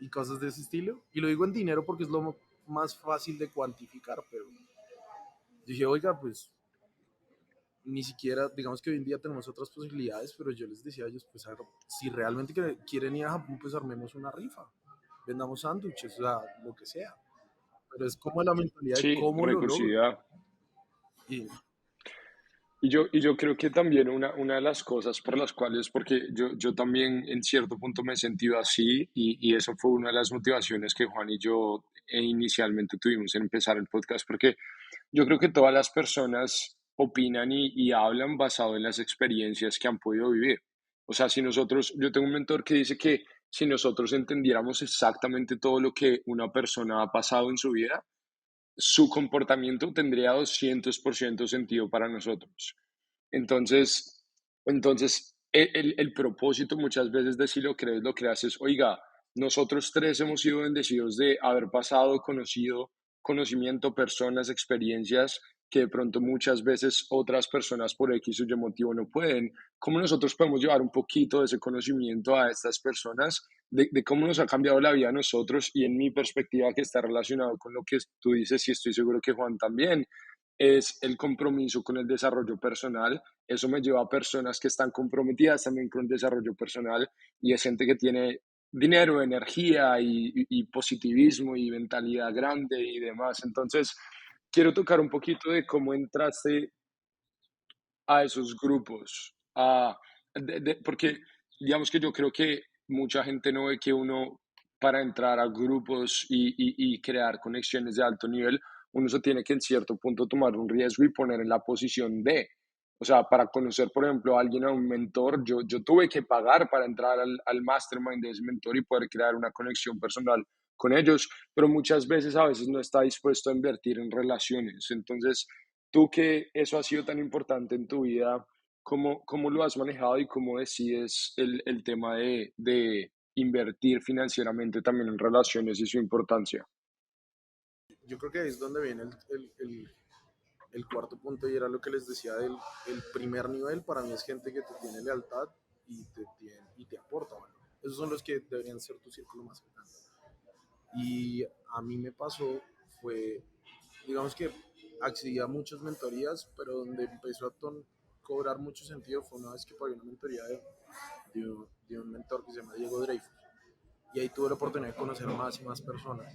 y cosas de ese estilo. Y lo digo en dinero porque es lo más fácil de cuantificar, pero dije, oiga, pues ni siquiera, digamos que hoy en día tenemos otras posibilidades, pero yo les decía a ellos, pues a ver, si realmente quieren ir a Japón, pues armemos una rifa, vendamos sándwiches, o sea, lo que sea. Pero es como la mentalidad de Sí, cómo lo logro. recursividad. Y Y yo creo que también una de las cosas por las cuales, porque yo también en cierto punto me he sentido así y eso fue una de las motivaciones que Juan y yo inicialmente tuvimos en empezar el podcast, porque yo creo que todas las personas opinan y hablan basado en las experiencias que han podido vivir. O sea, si nosotros, yo tengo un mentor que dice que si nosotros entendiéramos exactamente todo lo que una persona ha pasado en su vida, su comportamiento tendría 200% sentido para nosotros. Entonces, el propósito muchas veces de si lo crees, lo creas es, oiga, nosotros tres hemos sido bendecidos de haber pasado, conocido, conocimiento, personas, experiencias que de pronto muchas veces otras personas por X o Y motivo no pueden. ¿Cómo nosotros podemos llevar un poquito de ese conocimiento a estas personas de cómo nos ha cambiado la vida a nosotros y en mi perspectiva que está relacionado con lo que tú dices y estoy seguro que Juan también, es el compromiso con el desarrollo personal? Eso me lleva a personas que están comprometidas también con el desarrollo personal y es gente que tiene dinero, energía y positivismo y mentalidad grande y demás. Entonces, quiero tocar un poquito de cómo entraste a esos grupos, porque digamos que yo creo que mucha gente no ve que uno para entrar a grupos y crear conexiones de alto nivel, uno se tiene que en cierto punto tomar un riesgo y poner en la posición de, o sea, para conocer, por ejemplo, a alguien, a un mentor, yo tuve que pagar para entrar al mastermind de ese mentor y poder crear una conexión personal con ellos, pero muchas veces a veces no está dispuesto a invertir en relaciones. Entonces, tú que eso ha sido tan importante en tu vida, ¿cómo lo has manejado y cómo decides el tema de invertir financieramente también en relaciones y su importancia? yo creo que ahí es donde viene el cuarto punto y era lo que les decía del el primer nivel. Para mí es gente que te tiene lealtad y te aporta valor. Esos son los que deberían ser tu círculo más cercano. Y a mí me pasó, fue, digamos que accedí a muchas mentorías, pero donde empezó a cobrar mucho sentido fue una vez que pagué una mentoría de un mentor que se llama Diego Dreyfus. Y ahí tuve la oportunidad de conocer más y más personas.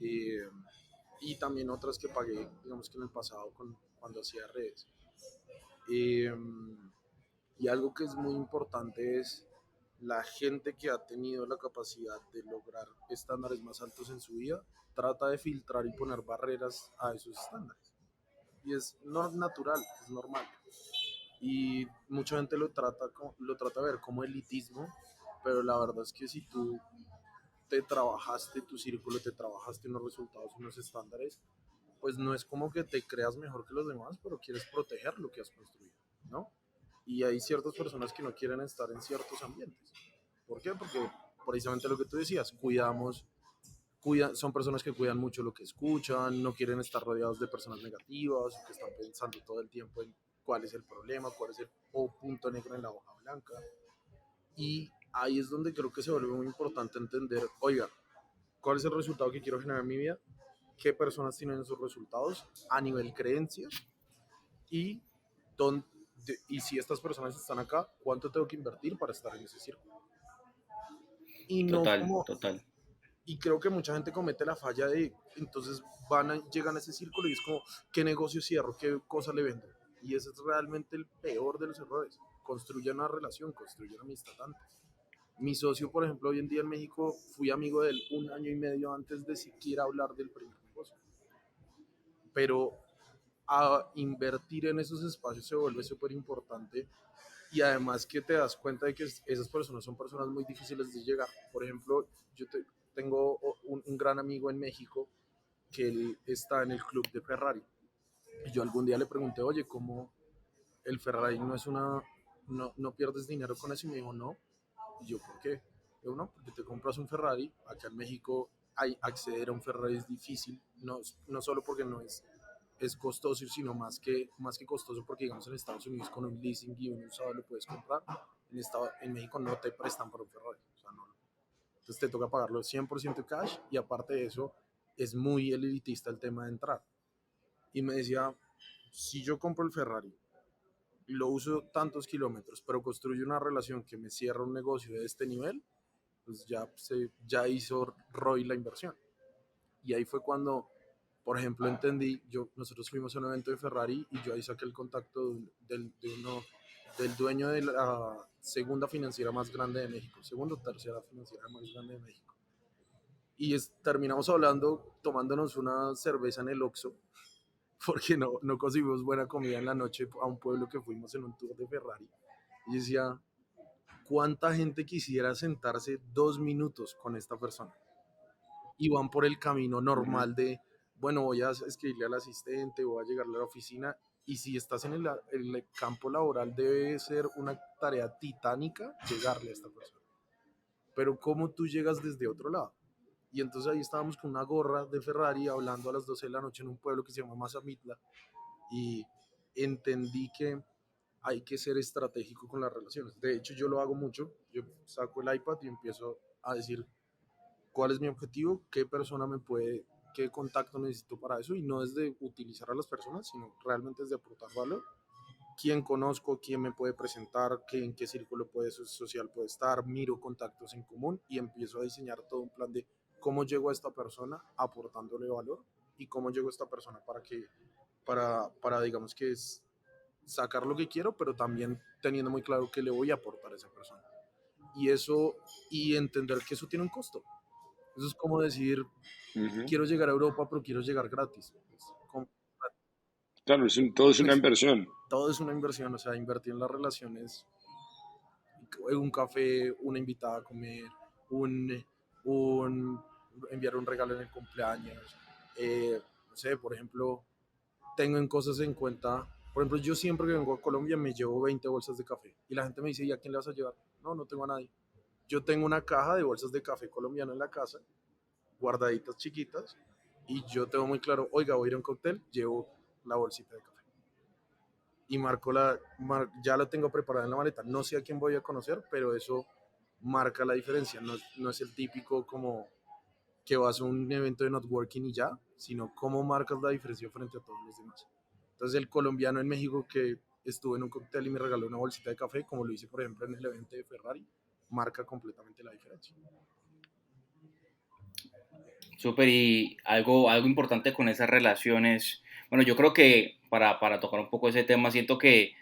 Eh, y también otras que pagué, digamos que en el pasado cuando hacía redes. Eh, y algo que es muy importante es la gente que ha tenido la capacidad de lograr estándares más altos en su vida, trata de filtrar y poner barreras a esos estándares. Y es natural, es normal. Y mucha gente lo trata de ver como elitismo, pero la verdad es que si tú te trabajaste tu círculo, te trabajaste unos resultados, unos estándares, pues no es como que te creas mejor que los demás, pero quieres proteger lo que has construido, ¿no? Y hay ciertas personas que no quieren estar en ciertos ambientes. ¿Por qué? Porque precisamente lo que tú decías, son personas que cuidan mucho lo que escuchan, no quieren estar rodeados de personas negativas, que están pensando todo el tiempo en cuál es el problema, cuál es el punto negro en la hoja blanca. Y ahí es donde creo que se vuelve muy importante entender, oiga, ¿cuál es el resultado que quiero generar en mi vida? ¿Qué personas tienen esos resultados a nivel creencias? Y, dónde, y si estas personas están acá, ¿cuánto tengo que invertir para estar en ese círculo? Y no Total, como, total. Y creo que mucha gente comete la falla de, entonces llegan a ese círculo y es como, ¿qué negocio cierro? ¿Qué cosa le vendo? Y ese es realmente el peor de los errores. Construye una relación, construye una amistad antes. Mi socio, por ejemplo, hoy en día en México, fui amigo de él 1 año y medio antes de siquiera hablar del primer negocio. Pero a invertir en esos espacios se vuelve súper importante y además que te das cuenta de que esas personas son personas muy difíciles de llegar. Por ejemplo, tengo un gran amigo en México que él está en el club de Ferrari. Y yo algún día le pregunté, oye, ¿cómo el Ferrari no es no pierdes dinero con eso? Y me dijo, no. Y yo, ¿por qué? Yo, no, porque te compras un Ferrari. Acá en México acceder a un Ferrari es difícil, no solo porque no es costoso, sino más que costoso porque, digamos, en Estados Unidos con un leasing y un usado lo puedes comprar. En México no te prestan para un Ferrari. O sea, no. Entonces te toca pagarlo 100% cash y aparte de eso es muy elitista el tema de entrar. Y me decía, si yo compro el Ferrari y lo uso tantos kilómetros, pero construyo una relación que me cierra un negocio de este nivel, pues ya hizo Roy la inversión. Y ahí fue cuando, por ejemplo, entendí, nosotros fuimos a un evento de Ferrari y yo ahí saqué el contacto del dueño de la segunda financiera más grande de México, segunda o tercera financiera más grande de México. Y terminamos hablando, tomándonos una cerveza en el Oxxo, porque no conseguimos buena comida en la noche a un pueblo que fuimos en un tour de Ferrari. Y decía, ¿cuánta gente quisiera sentarse 2 minutos con esta persona? Y van por el camino normal de, bueno, voy a escribirle al asistente, voy a llegarle a la oficina. Y si estás en el campo laboral, debe ser una tarea titánica llegarle a esta persona. Pero ¿cómo tú llegas desde otro lado? Y entonces ahí estábamos con una gorra de Ferrari hablando a las 12 de la noche en un pueblo que se llama Mazamitla y entendí que hay que ser estratégico con las relaciones. De hecho, yo lo hago mucho. Yo saco el iPad y empiezo a decir cuál es mi objetivo, qué contacto necesito para eso y no es de utilizar a las personas, sino realmente es de aportar valor. Quién conozco, quién me puede presentar, en qué círculo social puede estar, miro contactos en común y empiezo a diseñar todo un plan de cómo llego a esta persona aportándole valor y cómo llego a esta persona para digamos que es sacar lo que quiero, pero también teniendo muy claro qué le voy a aportar a esa persona. Y eso, y entender que eso tiene un costo. Eso es como decir, quiero llegar a Europa, pero quiero llegar gratis. Claro, todo es una Pues, inversión. todo es una inversión, o sea, invertir en las relaciones, un café, una invitada a comer, un, un enviar un regalo en el cumpleaños. No sé, por ejemplo, tengo en cosas en cuenta. Por ejemplo, yo siempre que vengo a Colombia me llevo 20 bolsas de café. Y la gente me dice, ¿y a quién le vas a llevar? No, no tengo a nadie. Yo tengo una caja de bolsas de café colombiano en la casa, guardaditas chiquitas, y yo tengo muy claro, oiga, voy a ir a un cóctel, llevo la bolsita de café. Y ya la tengo preparada en la maleta. No sé a quién voy a conocer, pero eso marca la diferencia. No es el típico como que vas a un evento de networking y ya, sino cómo marcas la diferencia frente a todos los demás. Entonces el colombiano en México que estuvo en un cóctel y me regaló una bolsita de café, como lo hice por ejemplo en el evento de Ferrari, marca completamente la diferencia. Súper, y algo importante con esas relaciones, bueno, yo creo que para tocar un poco ese tema, siento que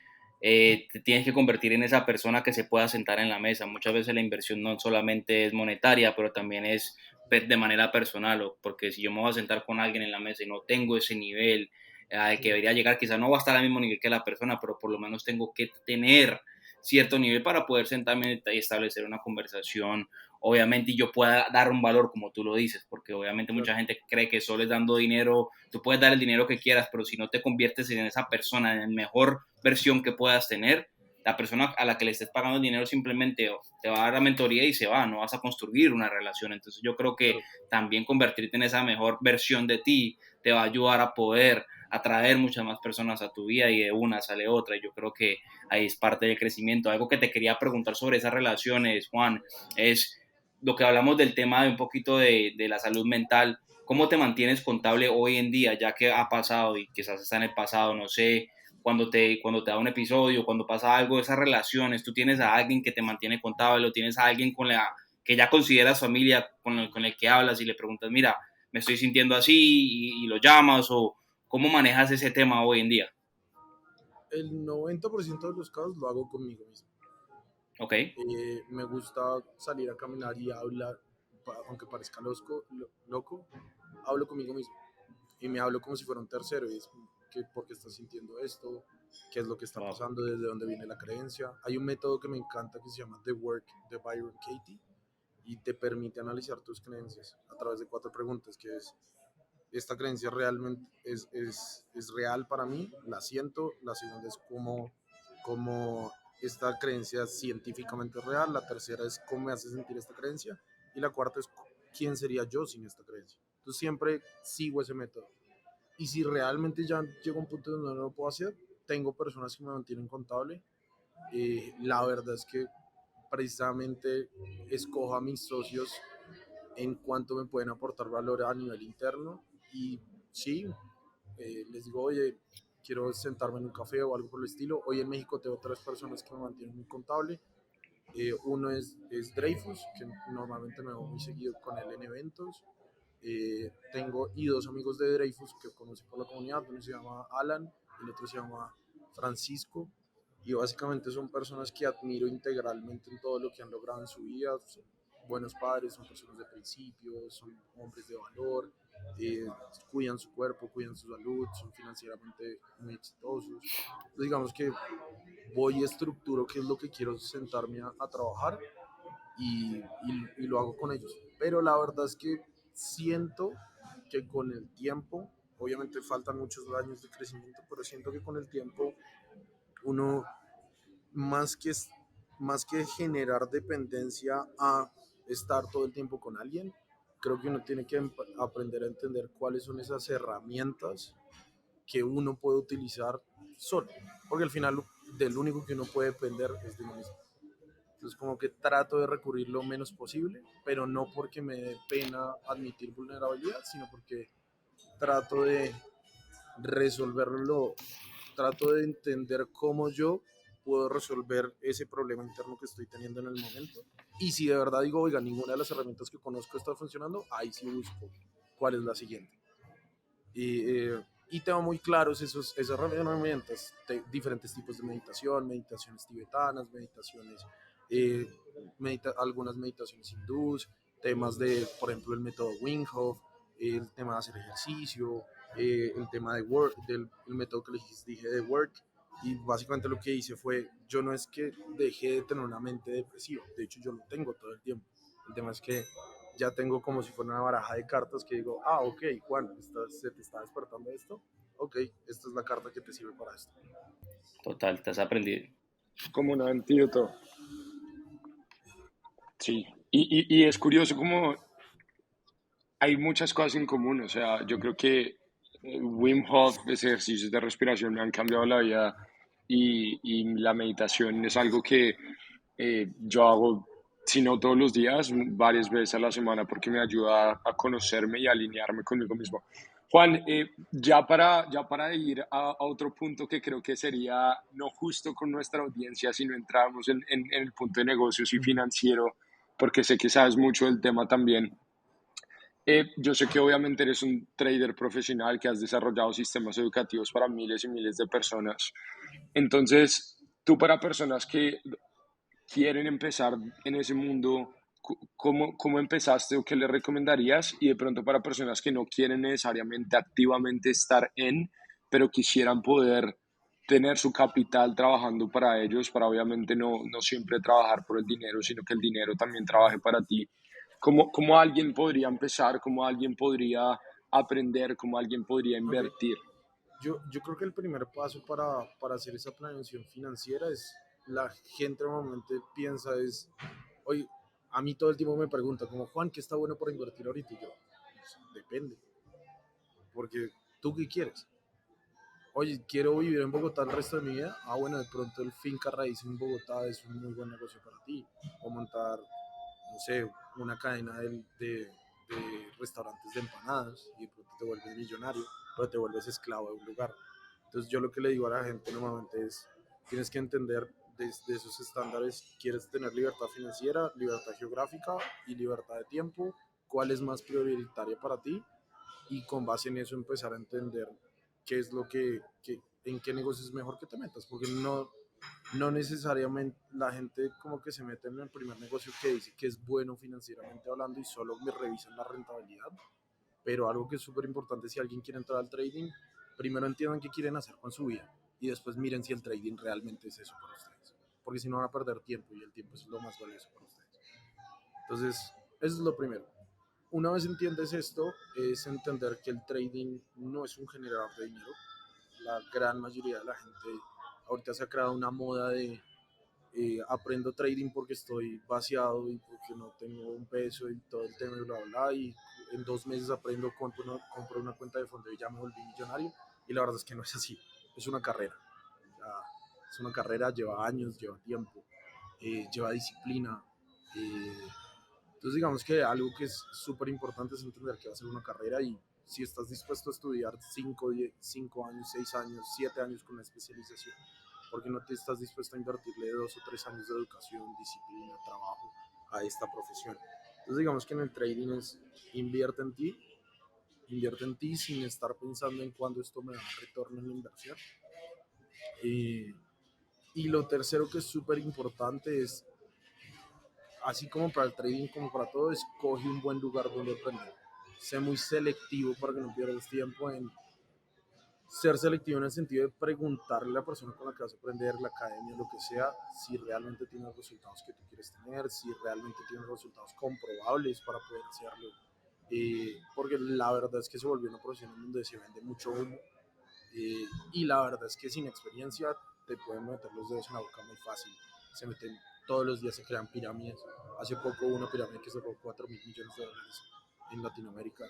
te tienes que convertir en esa persona que se pueda sentar en la mesa. Muchas veces la inversión no solamente es monetaria, pero también es de manera personal, porque si yo me voy a sentar con alguien en la mesa y no tengo ese nivel que debería llegar, quizás no va a estar al mismo nivel que la persona, pero por lo menos tengo que tener cierto nivel para poder sentarme y establecer una conversación, obviamente, y yo pueda dar un valor como tú lo dices, porque obviamente mucha gente cree que solo es dando dinero, tú puedes dar el dinero que quieras, pero si no te conviertes en esa persona, en la mejor versión que puedas tener, la persona a la que le estés pagando el dinero simplemente te va a dar la mentoría y se va, no vas a construir una relación. Entonces yo creo que también convertirte en esa mejor versión de ti te va a ayudar a poder atraer muchas más personas a tu vida y de una sale otra. Yo creo que ahí es parte del crecimiento. Algo que te quería preguntar sobre esas relaciones, Juan, es lo que hablamos del tema de un poquito de la salud mental. ¿Cómo te mantienes contable hoy en día, ya que ha pasado y quizás está en el pasado? No sé, cuando te da un episodio, cuando pasa algo, esas relaciones, tú tienes a alguien que te mantiene contable o tienes a alguien que ya consideras familia, con el que hablas y le preguntas, mira, me estoy sintiendo así y lo llamas, o cómo manejas ese tema hoy en día? El 90% de los casos lo hago conmigo mismo. Ok, Me gusta salir a caminar y hablar, aunque parezca loco, hablo conmigo mismo y me hablo como si fuera un tercero y es que, ¿por qué estás sintiendo esto? ¿Qué es lo que está wow, pasando? ¿Desde dónde viene la creencia? Hay un método que me encanta que se llama The Work de Byron Katie y te permite analizar tus creencias a través de 4 preguntas, que es, ¿esta creencia realmente es real para mí? ¿La siento? La segunda es cómo esta creencia es científicamente real. La tercera es cómo me hace sentir esta creencia. Y la cuarta es quién sería yo sin esta creencia. Entonces siempre sigo ese método. Y si realmente ya llego a un punto donde no lo puedo hacer, tengo personas que me mantienen contable. La verdad es que precisamente escojo a mis socios en cuanto me pueden aportar valor a nivel interno y sí, les digo, oye, quiero sentarme en un café o algo por el estilo. Hoy en México tengo 3 personas que me mantienen muy contable. Uno es Dreyfus, que normalmente me voy muy seguido con él en eventos. Tengo y 2 amigos de Dreyfus que conocí por la comunidad, uno se llama Alan y el otro se llama Francisco, y básicamente son personas que admiro integralmente en todo lo que han logrado en su vida. Son buenos padres, son personas de principios, son hombres de valor, eh, cuidan su cuerpo, cuidan su salud, son financieramente muy exitosos. Entonces digamos que voy y estructuro qué es lo que quiero sentarme a trabajar y lo hago con ellos. Pero la verdad es que siento que con el tiempo, obviamente faltan muchos años de crecimiento, pero siento que con el tiempo uno, más que, más que generar dependencia a estar todo el tiempo con alguien, creo que uno tiene que aprender a entender cuáles son esas herramientas que uno puede utilizar solo, porque al final del único que uno puede depender es de uno mismo. Entonces como que trato de recurrir lo menos posible, pero no porque me dé pena admitir vulnerabilidad, sino porque trato de resolverlo, trato de entender cómo yo puedo resolver ese problema interno que estoy teniendo en el momento. Y si de verdad digo, oiga, ninguna de las herramientas que conozco está funcionando, ahí sí busco cuál es la siguiente. Y tengo muy claros esas herramientas, diferentes tipos de meditación, meditaciones tibetanas, meditaciones, eh, algunas meditaciones hindús, temas de, por ejemplo, el método Wim Hof, el tema de hacer ejercicio, el tema de work, del el método que les dije de work. Y básicamente lo que hice fue, yo no es que dejé de tener una mente depresiva, de hecho yo lo tengo todo el tiempo. El tema es que ya tengo como si fuera una baraja de cartas que digo, ah, ok, Juan, se te está despertando esto, ok, esta es la carta que te sirve para esto. total, te has aprendido. Como un antídoto. Sí. Y es curioso como hay muchas cosas en común. O sea, yo creo que Wim Hof, ejercicios de respiración me han cambiado la vida y la meditación es algo que yo hago, si no todos los días, varias veces a la semana porque me ayuda a conocerme y a alinearme conmigo mismo. Juan, ya para ir a otro punto que creo que sería no justo con nuestra audiencia si no entramos en el punto de negocios y financiero, porque sé que sabes mucho del tema también. Yo sé que obviamente eres un trader profesional que has desarrollado sistemas educativos para miles y miles de personas. Entonces, tú para personas que quieren empezar en ese mundo, ¿cómo empezaste o qué le recomendarías? Y de pronto para personas que no quieren necesariamente activamente estar pero quisieran poder tener su capital trabajando para ellos, para obviamente no siempre trabajar por el dinero, sino que el dinero también trabaje para ti. ¿Cómo alguien podría empezar? ¿Cómo alguien podría aprender? ¿Cómo alguien podría Ok, invertir? yo creo que el primer paso para hacer esa planeación financiera es, la gente normalmente piensa es, oye, a mí todo el tiempo me pregunta, como Juan, ¿qué está bueno para invertir ahorita? Y yo, pues, depende, porque tú qué quieres. Oye, quiero vivir en Bogotá el resto de mi vida. Ah, bueno, de pronto el finca raíz en Bogotá es un muy buen negocio para ti. O montar, no sé, una cadena de restaurantes de empanadas y de pronto te vuelves millonario, pero te vuelves esclavo de un lugar. Entonces yo lo que le digo a la gente normalmente es, tienes que entender de esos estándares quieres tener libertad financiera, libertad geográfica y libertad de tiempo, cuál es más prioritaria para ti y con base en eso empezar a entender qué es lo en qué negocio es mejor que te metas, porque no necesariamente la gente como que se mete en el primer negocio que dice que es bueno financieramente hablando y solo me revisan la rentabilidad, pero algo que es súper importante si alguien quiere entrar al trading, primero entiendan qué quieren hacer con su vida y después miren si el trading realmente es eso para ustedes, porque si no van a perder tiempo y el tiempo es lo más valioso para ustedes. Entonces, eso es lo primero. Una vez entiendes esto, es entender que el trading no es un generador de dinero. La gran mayoría de la gente ahorita se ha creado una moda de aprendo trading porque estoy vaciado y porque no tengo un peso y todo el tema y bla, bla, bla, y en 2 meses aprendo, compro una cuenta de fondo y ya me volví millonario. Y la verdad es que no es así, es una carrera. Ya, es una carrera, lleva años, lleva tiempo, lleva disciplina. Eh, entonces digamos que algo que es súper importante es entender que va a ser una carrera y si estás dispuesto a estudiar 5 años, 6 años, 7 años con una especialización, porque no te estás dispuesto a invertirle 2 o 3 años de educación, disciplina, trabajo a esta profesión. Entonces digamos que en el trading es invierte en ti, invierte en ti sin estar pensando en cuándo esto me da retorno en la inversión. Y, y lo tercero que es súper importante es, así como para el trading como para todo, escoge un buen lugar donde aprender. Sé muy selectivo para que no pierdas tiempo en ser selectivo en el sentido de preguntarle a la persona con la que vas a aprender, la academia, lo que sea, si realmente tiene los resultados que tú quieres tener, si realmente tiene resultados comprobables para poder hacerlo. Porque la verdad es que se volvió una profesión en donde se vende mucho humo, y la verdad es que sin experiencia te pueden meter los dedos en la boca muy fácil. Se meten todos los días, se crean pirámides. Hace poco hubo una pirámide que cerró 4.000 millones de dólares en Latinoamérica.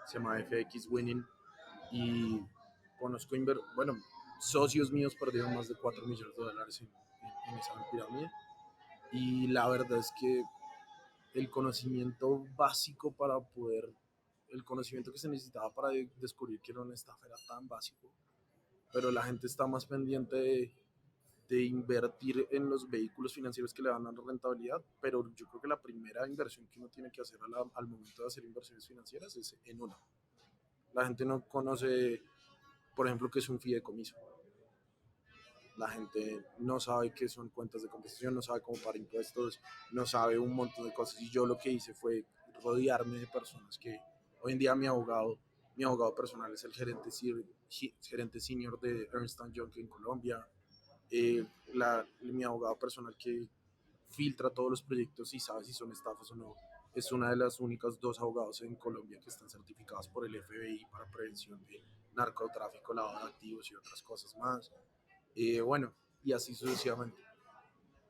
Se llama FX Winning. Y conozco, bueno, socios míos perdieron más de 4 millones de dólares en esa pirámide. Y la verdad es que el conocimiento básico para poder, el conocimiento que se necesitaba para descubrir que era una estafa era tan básico, pero la gente está más pendiente de invertir en los vehículos financieros que le dan rentabilidad, pero yo creo que la primera inversión que uno tiene que hacer al momento de hacer inversiones financieras es en uno. La gente no conoce, por ejemplo, qué es un fideicomiso. La gente no sabe qué son cuentas de compensación, no sabe cómo pagar impuestos, no sabe un montón de cosas. Y yo lo que hice fue rodearme de personas que hoy en día mi abogado personal es el gerente senior de Ernst Young en Colombia. Mi abogado personal que filtra todos los proyectos y sabe si son estafas o no. Es una de las únicas 2 abogados en Colombia que están certificados por el FBI para prevención de narcotráfico, lavado de activos y otras cosas más. Bueno, y así sucesivamente.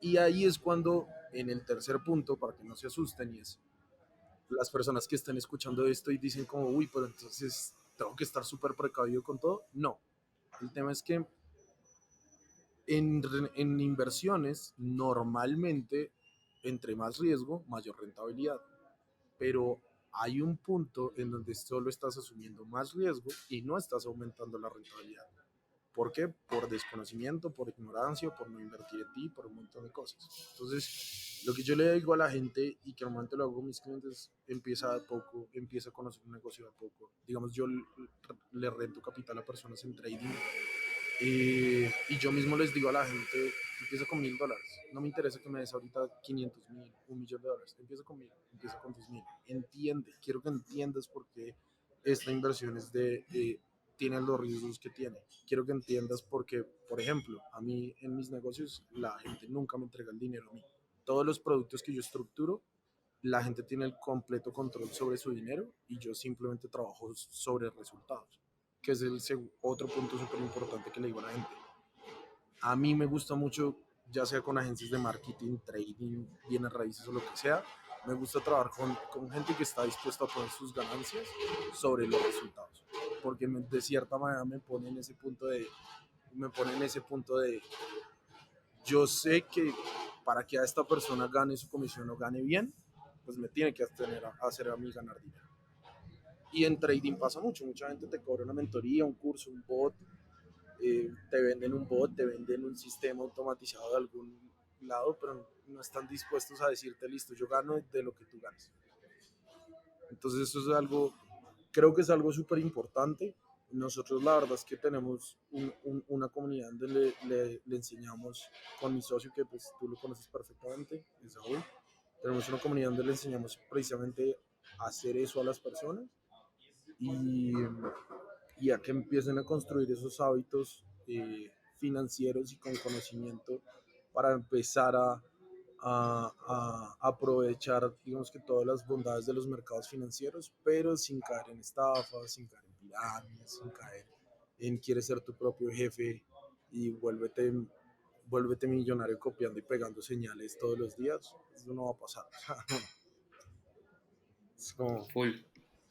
Y ahí es cuando, en el tercer punto, para que no se asusten, y es las personas que estén escuchando esto y dicen como, uy, pero entonces tengo que estar súper precavido con todo. No, el tema es que en, en inversiones, normalmente, entre más riesgo, mayor rentabilidad. Pero hay un punto en donde solo estás asumiendo más riesgo y no estás aumentando la rentabilidad. ¿Por qué? Por desconocimiento, por ignorancia, por no invertir en ti, por un montón de cosas. Entonces, lo que yo le digo a la gente y que normalmente lo hago con mis clientes, empieza a poco, empieza a conocer un negocio a poco. Digamos, yo le rento capital a personas en trading, y yo mismo les digo a la gente, empieza con $1.000. No me interesa que me des ahorita 500.000, $1.000.000. Empieza con 1.000, empieza con 10.000. Entiende, quiero que entiendas por qué esta inversión tiene los riesgos que tiene. Quiero que entiendas porque, por ejemplo, a mí en mis negocios la gente nunca me entrega el dinero a mí. Todos los productos que yo estructuro, la gente tiene el completo control sobre su dinero y yo simplemente trabajo sobre resultados, que es otro punto súper importante que le digo a la gente. A mí me gusta mucho, ya sea con agencias de marketing, trading, bienes raíces o lo que sea, me gusta trabajar con gente que está dispuesta a poner sus ganancias sobre los resultados, porque de cierta manera me pone en ese punto de, yo sé que para que a esta persona gane su comisión o gane bien, pues me tiene que hacer a mí ganar dinero. Y en trading pasa mucho, mucha gente te cobra una mentoría, un curso, un bot, te venden un bot, te venden un sistema automatizado de algún lado, pero no están dispuestos a decirte, listo, yo gano de lo que tú ganas. Entonces eso es algo, creo que es algo súper importante. Nosotros la verdad es que tenemos una comunidad donde le enseñamos con mi socio, que pues tú lo conoces perfectamente, es Saúl. Tenemos una comunidad donde le enseñamos precisamente a hacer eso a las personas y, y a que empiecen a construir esos hábitos financieros y con conocimiento para empezar a aprovechar, digamos que todas las bondades de los mercados financieros, pero sin caer en estafas, sin caer en pirámides, sin caer en quieres ser tu propio jefe y vuélvete millonario copiando y pegando señales todos los días. Eso no va a pasar. Es como,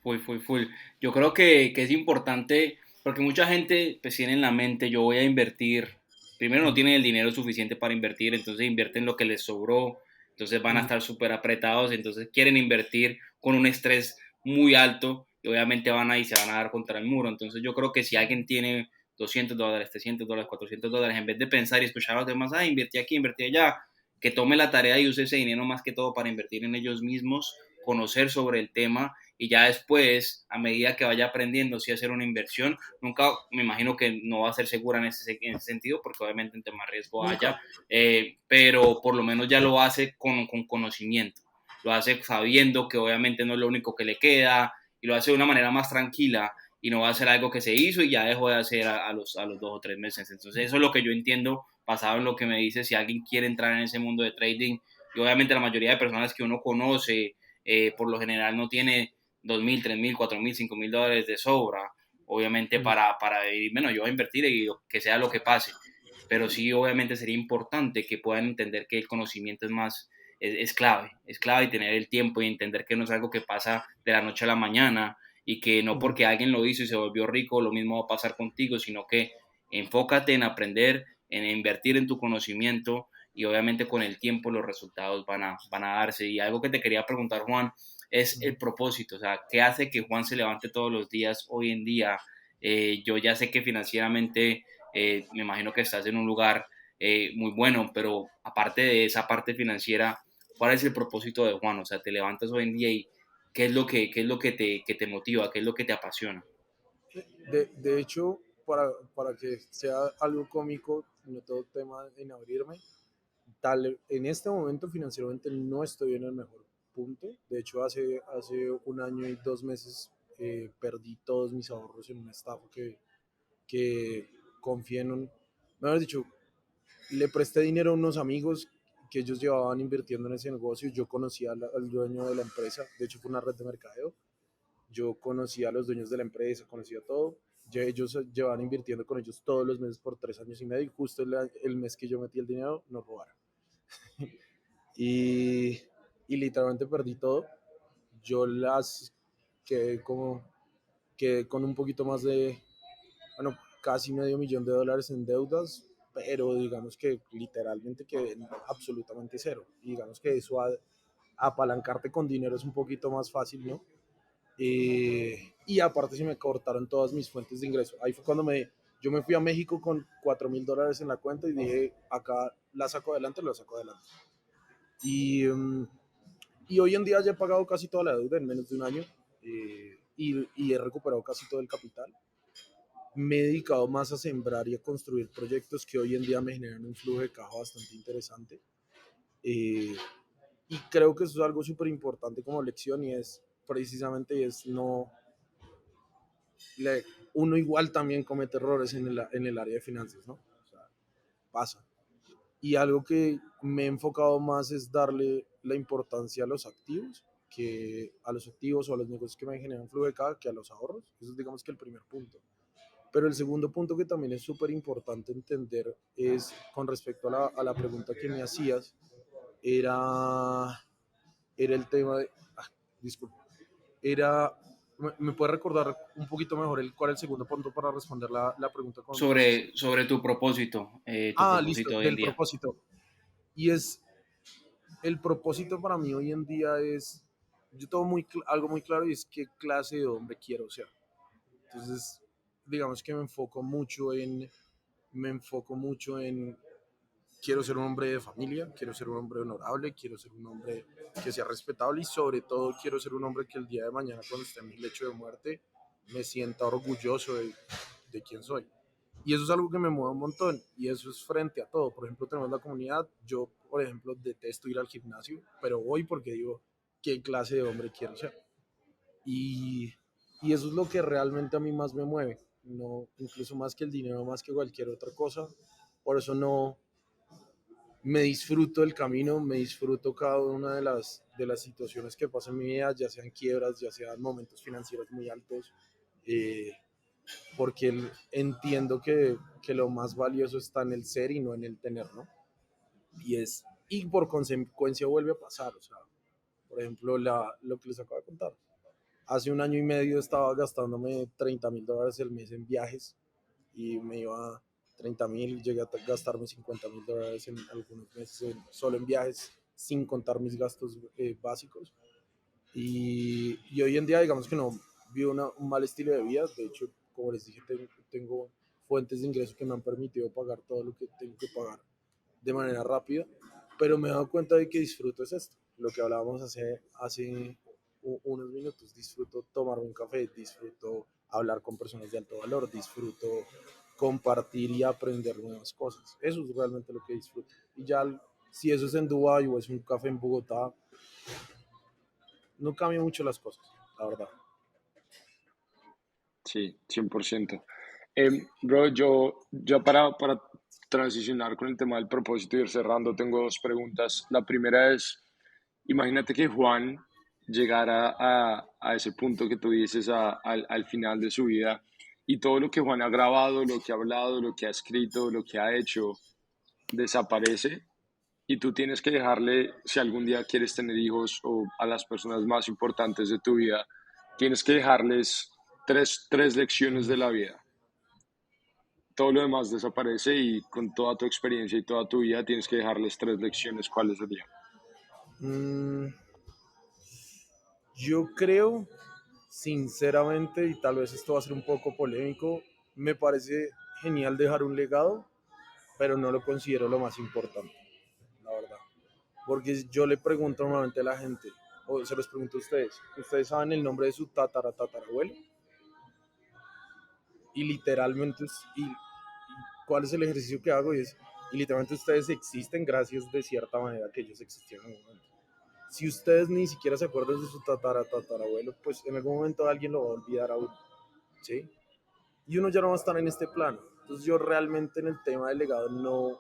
Full, full. Yo creo que es importante porque mucha gente pues tiene en la mente, yo voy a invertir, primero no tienen el dinero suficiente para invertir, entonces invierten lo que les sobró, entonces van a estar súper apretados, entonces quieren invertir con un estrés muy alto y obviamente van ahí, se van a dar contra el muro. Entonces yo creo que si alguien tiene $200, $300, $400, en vez de pensar y escuchar a los demás, invertí aquí, invertí allá, que tome la tarea y use ese dinero más que todo para invertir en ellos mismos, conocer sobre el tema y ya después, a medida que vaya aprendiendo si hacer una inversión, nunca me imagino que no va a ser segura en ese sentido, porque obviamente entre más riesgo haya, nunca. pero por lo menos ya lo hace con conocimiento, lo hace sabiendo que obviamente no es lo único que le queda y lo hace de una manera más tranquila y no va a ser algo que se hizo y ya dejó de hacer a los 2 o 3 meses. Entonces eso es lo que yo entiendo basado en lo que me dice, si alguien quiere entrar en ese mundo de trading y obviamente la mayoría de personas que uno conoce por lo general no tiene 2.000, 3.000, 4.000, $5.000 de sobra, obviamente para vivir, bueno, yo voy a invertir y que sea lo que pase, pero sí obviamente sería importante que puedan entender que el conocimiento es más, es clave y tener el tiempo y entender que no es algo que pasa de la noche a la mañana y que no porque alguien lo hizo y se volvió rico, lo mismo va a pasar contigo, sino que enfócate en aprender, en invertir en tu conocimiento y obviamente con el tiempo los resultados van a darse. Y algo que te quería preguntar, Juan, es el propósito, o sea, ¿qué hace que Juan se levante todos los días hoy en día? Yo ya sé que financieramente me imagino que estás en un lugar muy bueno, pero aparte de esa parte financiera, ¿cuál es el propósito de Juan? O sea, te levantas hoy en día y qué es lo que te motiva, qué es lo que te apasiona? De hecho, para que sea algo cómico, no todo tema en abrirme, en este momento financieramente no estoy en el mejor punto. De hecho, hace un año y 2 meses perdí todos mis ahorros en una estafa que confié en un... Mejor dicho, le presté dinero a unos amigos que ellos llevaban invirtiendo en ese negocio. Yo conocía al dueño de la empresa, de hecho fue una red de mercadeo. Yo conocía a los dueños de la empresa, conocía todo. Ellos llevaban invirtiendo con ellos todos los meses por 3 años y medio y justo el mes que yo metí el dinero nos robaron. y, y literalmente perdí todo. Yo las quedé como quedé con un poquito más de, bueno, casi $500,000 en deudas, pero digamos que literalmente quedé en absolutamente cero. Y digamos que eso apalancarte con dinero es un poquito más fácil, ¿no? Y aparte se me cortaron todas mis fuentes de ingreso. Ahí fue cuando yo me fui a México con $4,000 en la cuenta y dije, acá la saco adelante, la saco adelante. Y hoy en día ya he pagado casi toda la deuda en menos de un año y he recuperado casi todo el capital. Me he dedicado más a sembrar y a construir proyectos que hoy en día me generan un flujo de caja bastante interesante. Eh, y creo que eso es algo súper importante como lección y es precisamente es no, le, uno igual también comete errores en el área de finanzas, ¿no? O sea, pasa. Y algo que me he enfocado más es darle la importancia a los activos, que a los activos o a los negocios que me generan flujo de caja, que a los ahorros. Eso es digamos que el primer punto. Pero el segundo punto que también es súper importante entender es con respecto a la pregunta que me hacías, era, era el tema de, disculpa, era, ¿me puedes recordar un poquito mejor cuál es el segundo punto para responder la pregunta con precisión? Sobre tu Listo, propósito hoy en del día. propósito. Y el propósito para mí hoy en día es, yo tengo algo muy claro y es qué clase de hombre quiero ser. Entonces, digamos que me enfoco mucho me enfoco mucho en quiero ser un hombre de familia, quiero ser un hombre honorable, quiero ser un hombre que sea respetable y sobre todo quiero ser un hombre que el día de mañana cuando esté en mi lecho de muerte me sienta orgulloso de quién soy. Y eso es algo que me mueve un montón y eso es frente a todo. Por ejemplo, tenemos la comunidad, yo por ejemplo detesto ir al gimnasio, pero voy porque digo, ¿qué clase de hombre quiero ser? Y, y eso es lo que realmente a mí más me mueve, no, incluso más que el dinero, más que cualquier otra cosa. Por eso no, me disfruto el camino, me disfruto cada una de las situaciones que pasan en mi vida, ya sean quiebras, ya sean momentos financieros muy altos, eh, porque entiendo que lo más valioso está en el ser y no en el tener, ¿no? Y por consecuencia vuelve a pasar, o sea, por ejemplo, lo que les acabo de contar. Hace un año y medio estaba gastándome $30,000 el mes en viajes y me iba 30,000, llegué a gastarme $50,000 en algunos meses solo en viajes, sin contar mis gastos básicos. Y hoy en día, digamos que no vivo un mal estilo de vida. De hecho, como les dije, tengo fuentes de ingresos que me han permitido pagar todo lo que tengo que pagar de manera rápida, pero me he dado cuenta de que disfruto es esto, lo que hablábamos hace unos minutos, disfruto tomarme un café, disfruto hablar con personas de alto valor, disfruto compartir y aprender nuevas cosas, eso es realmente lo que disfruto. Y ya si eso es en Dubái o es un café en Bogotá, no cambia mucho las cosas, la verdad. Sí, 100%. Bro, yo ya para transicionar con el tema del propósito y ir cerrando, tengo dos preguntas. La primera es, imagínate que Juan llegara a ese punto que tú dices al final de su vida y todo lo que Juan ha grabado, lo que ha hablado, lo que ha escrito, lo que ha hecho, desaparece y tú tienes que dejarle, si algún día quieres tener hijos o a las personas más importantes de tu vida, tienes que dejarles tres lecciones de la vida. Todo lo demás desaparece y con toda tu experiencia y toda tu vida tienes que dejarles tres lecciones. ¿Cuáles serían? Mm, yo creo, sinceramente, y tal vez esto va a ser un poco polémico, me parece genial dejar un legado, pero no lo considero lo más importante, la verdad. Porque yo le pregunto normalmente a la gente, o se los pregunto a ustedes, ¿ustedes saben el nombre de su tatarabuelo? Y literalmente, ¿cuál es el ejercicio que hago? Y literalmente ustedes existen gracias de cierta manera que ellos existieron en un momento. Si ustedes ni siquiera se acuerdan de su tatarabuelo, pues en algún momento alguien lo va a olvidar a uno, ¿sí? Y uno ya no va a estar en este plano. Entonces yo realmente en el tema del legado no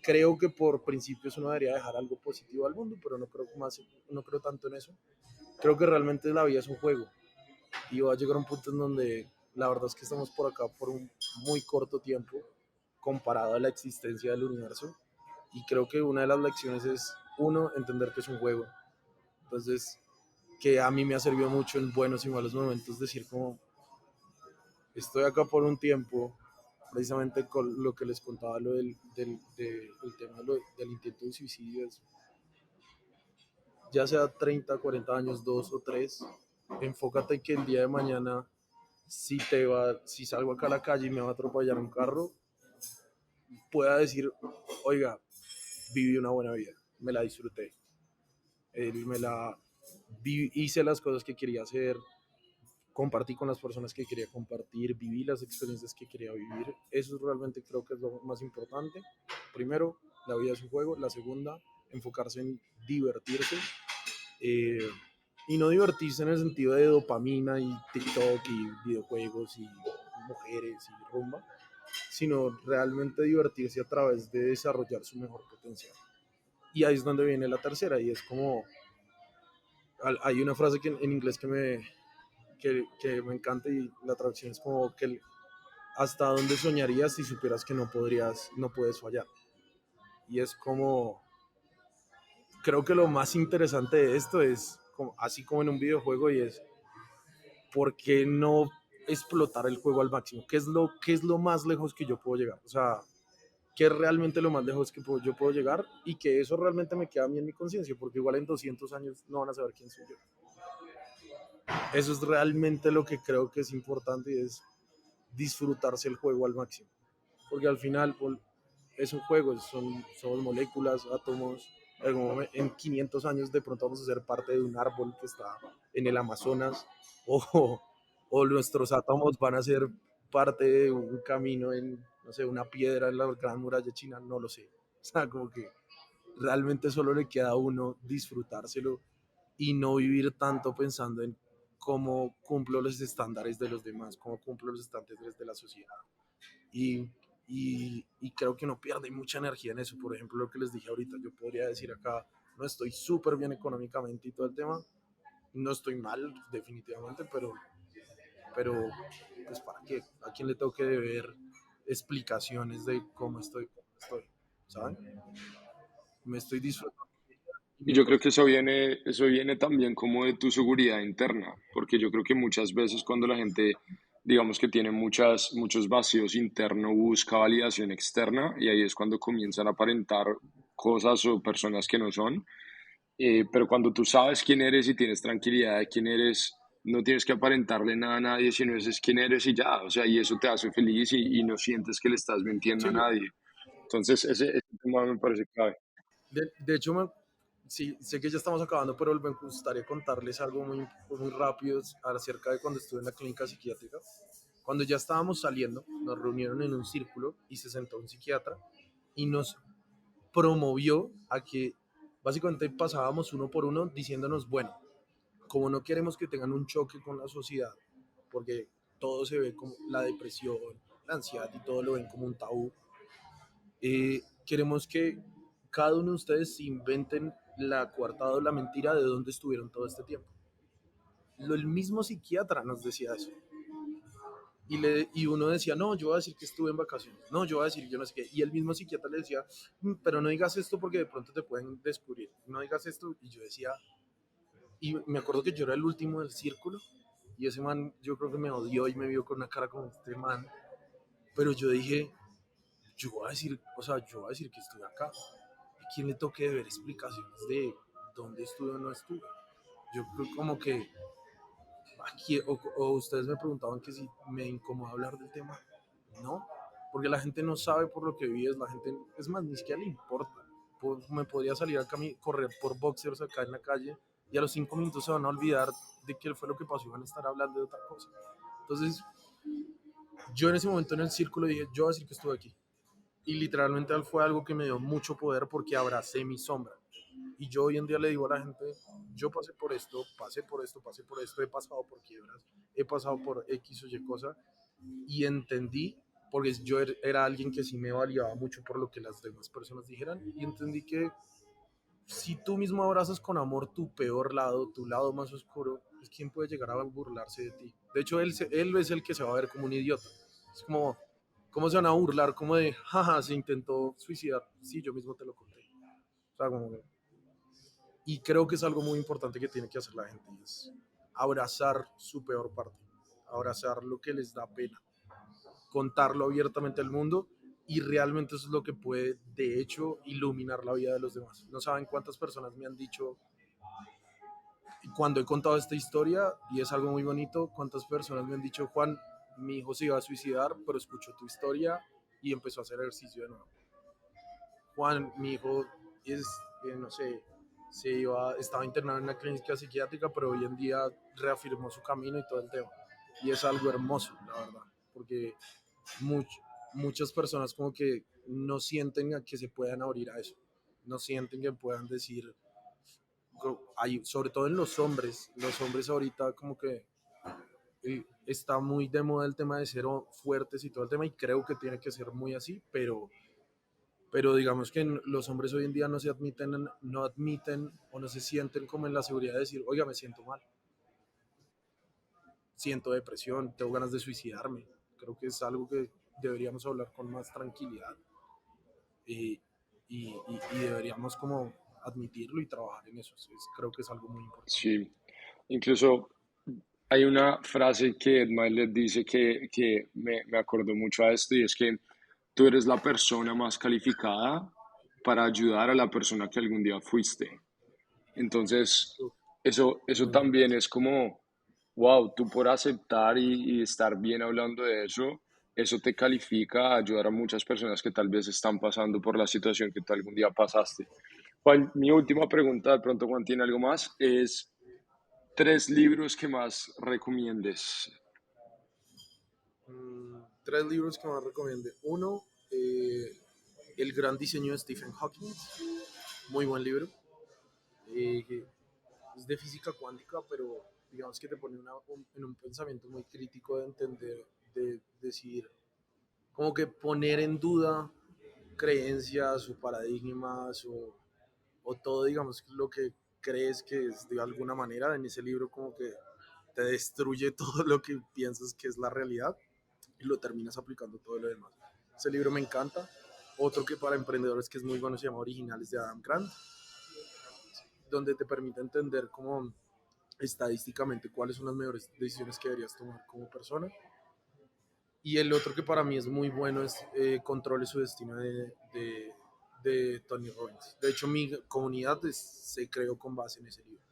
creo que por principios uno debería dejar algo positivo al mundo, pero no creo tanto en eso. Creo que realmente la vida es un juego y va a llegar un punto en donde la verdad es que estamos por acá por un muy corto tiempo comparado a la existencia del universo y creo que una de las lecciones es uno, entender que es un juego. Entonces, que a mí me ha servido mucho en buenos y malos momentos decir como estoy acá por un tiempo, precisamente con lo que les contaba, lo del tema del intento de suicidio, ya sea 30, 40 años, 2 o 3, enfócate en que el día de mañana, si salgo acá a la calle y me va a atropellar un carro, pueda decir, oiga, viví una buena vida, me la disfruté, hice las cosas que quería hacer, compartí con las personas que quería compartir, viví las experiencias que quería vivir. Eso realmente creo que es lo más importante. Primero, la vida es un juego. La segunda, enfocarse en divertirse. Eh, y no divertirse en el sentido de dopamina y TikTok y videojuegos y mujeres y rumba, sino realmente divertirse a través de desarrollar su mejor potencial. Y ahí es donde viene la tercera y es como, hay una frase en inglés que me encanta y la traducción es como que hasta dónde soñarías si supieras que no puedes fallar. Y es como, creo que lo más interesante de esto es, como, así como en un videojuego, y es, ¿por qué no explotar el juego al máximo? Qué es lo más lejos que yo puedo llegar? O sea, ¿qué es realmente lo más lejos que yo puedo llegar? Y que eso realmente me queda a mí en mi conciencia, porque igual en 200 años no van a saber quién soy yo. Eso es realmente lo que creo que es importante y es disfrutarse el juego al máximo. porque al final es un juego, somos moléculas, átomos. En 500 años de pronto vamos a ser parte de un árbol que está en el Amazonas o, o nuestros átomos van a ser parte de un camino en, no sé, una piedra en la gran muralla china, no lo sé. O sea, como que realmente solo le queda a uno disfrutárselo y no vivir tanto pensando en cómo cumplo los estándares de los demás, cómo cumplo los estándares de la sociedad. Y, y creo que uno pierde mucha energía en eso. Por ejemplo, lo que les dije ahorita, yo podría decir acá, no estoy súper bien económicamente y todo el tema, no estoy mal definitivamente, pero pues para qué, a quién le tengo que deber explicaciones de cómo estoy, ¿saben? Me estoy disfrutando y Y mi yo creo que proceso. eso viene también como de tu seguridad interna, porque yo creo que muchas veces cuando la gente, digamos que tiene muchos vacíos internos, busca validación externa y ahí es cuando comienzan a aparentar cosas o personas que no son. Pero cuando tú sabes quién eres y tienes tranquilidad de quién eres, no tienes que aparentarle nada a nadie, sino ese es quién eres y ya, o sea, y eso te hace feliz y no sientes que le estás mintiendo a Sí, nadie. Entonces, ese tema me parece clave. de hecho, sí, sé que ya estamos acabando, pero me gustaría contarles algo muy rápido acerca de cuando estuve en la clínica psiquiátrica. Cuando ya estábamos saliendo, nos reunieron en un círculo y se sentó un psiquiatra y nos promovió a que básicamente pasábamos uno por uno diciéndonos, bueno, como no queremos que tengan un choque con la sociedad, porque todo se ve como la depresión, la ansiedad y todo lo ven como un tabú, queremos que cada uno de ustedes se inventen la coartada o la mentira de dónde estuvieron todo este tiempo. El mismo psiquiatra nos decía eso. Y uno decía, no, yo voy a decir que estuve en vacaciones, no, yo voy a decir yo no sé qué. Y el mismo psiquiatra le decía, pero no digas esto porque de pronto te pueden descubrir, no digas esto. Y yo decía, y me acuerdo que yo era el último del círculo, y ese man yo creo que me odió y me vio con una cara como este man, pero yo dije, yo voy a decir, o sea, yo voy a decir que estuve acá. ¿A quién le toque ver explicaciones de dónde estuve o no estuve? Yo creo como que aquí, o ustedes me preguntaban que si me incomoda hablar del tema. No, porque la gente no sabe por lo que vives, la gente, es más, ni siquiera le importa. Me podría salir a correr por boxers acá en la calle y a los 5 minutos se van a olvidar de qué fue lo que pasó y van a estar hablando de otra cosa. Entonces, yo en ese momento en el círculo dije, yo voy a decir que estuve aquí. Y literalmente fue algo que me dio mucho poder porque abracé mi sombra. Y yo hoy en día le digo a la gente, yo pasé por esto, pasé por esto, pasé por esto, he pasado por quiebras, he pasado por X o Y cosa y entendí, porque yo era alguien que sí me validaba mucho por lo que las demás personas dijeran y entendí que si tú mismo abrazas con amor tu peor lado, tu lado más oscuro, pues quién puede llegar a burlarse de ti. De hecho, él es el que se va a ver como un idiota. Es como, ¿cómo se van a burlar? Como de, jaja, se intentó suicidar. Sí, yo mismo te lo conté. O sea, como, y creo que es algo muy importante que tiene que hacer la gente, y es abrazar su peor parte, abrazar lo que les da pena, contarlo abiertamente al mundo y realmente eso es lo que puede, de hecho, iluminar la vida de los demás. No saben cuántas personas me han dicho, cuando he contado esta historia, y es algo muy bonito, cuántas personas me han dicho, Juan, mi hijo se iba a suicidar, pero escuchó tu historia y empezó a hacer ejercicio de nuevo. Juan, mi hijo es, no sé, estaba internado en una clínica psiquiátrica, pero hoy en día reafirmó su camino y todo el tema. Y es algo hermoso, la verdad, porque much, muchas personas como que no sienten a que se puedan abrir a eso, no sienten que puedan decir, hay, sobre todo en los hombres ahorita como que está muy de moda el tema de ser fuertes y todo el tema, y creo que tiene que ser muy así, pero digamos que los hombres hoy en día no admiten o no se sienten como en la seguridad de decir, oiga, me siento mal, siento depresión, tengo ganas de suicidarme. Creo que es algo que deberíamos hablar con más tranquilidad y, y deberíamos como admitirlo y trabajar en eso. Creo que es algo muy importante. Sí, incluso hay una frase que Ed Milet dice que me acordó mucho a esto y es que tú eres la persona más calificada para ayudar a la persona que algún día fuiste. Entonces, eso Muy también importante. es como, wow, tú por aceptar y estar bien hablando de eso, eso te califica a ayudar a muchas personas que tal vez están pasando por la situación que tú algún día pasaste. Juan, mi última pregunta, de pronto Juan tiene algo más, es tres libros que más recomiendes. 3 libros que más recomiende. Uno, El gran diseño de Stephen Hawking, muy buen libro. Que es de física cuántica, pero digamos que te pone en un pensamiento muy crítico de entender, de decir, como que poner en duda creencias o paradigmas o todo, digamos, lo que crees que es de alguna manera. En ese libro como que te destruye todo lo que piensas que es la realidad y lo terminas aplicando todo lo demás. Ese libro me encanta. Otro que para emprendedores que es muy bueno se llama Originales de Adam Grant, donde te permite entender como estadísticamente cuáles son las mejores decisiones que deberías tomar como persona. Y el otro que para mí es muy bueno es Controle su destino de Tony Robbins. De hecho, mi comunidad se creó con base en ese libro.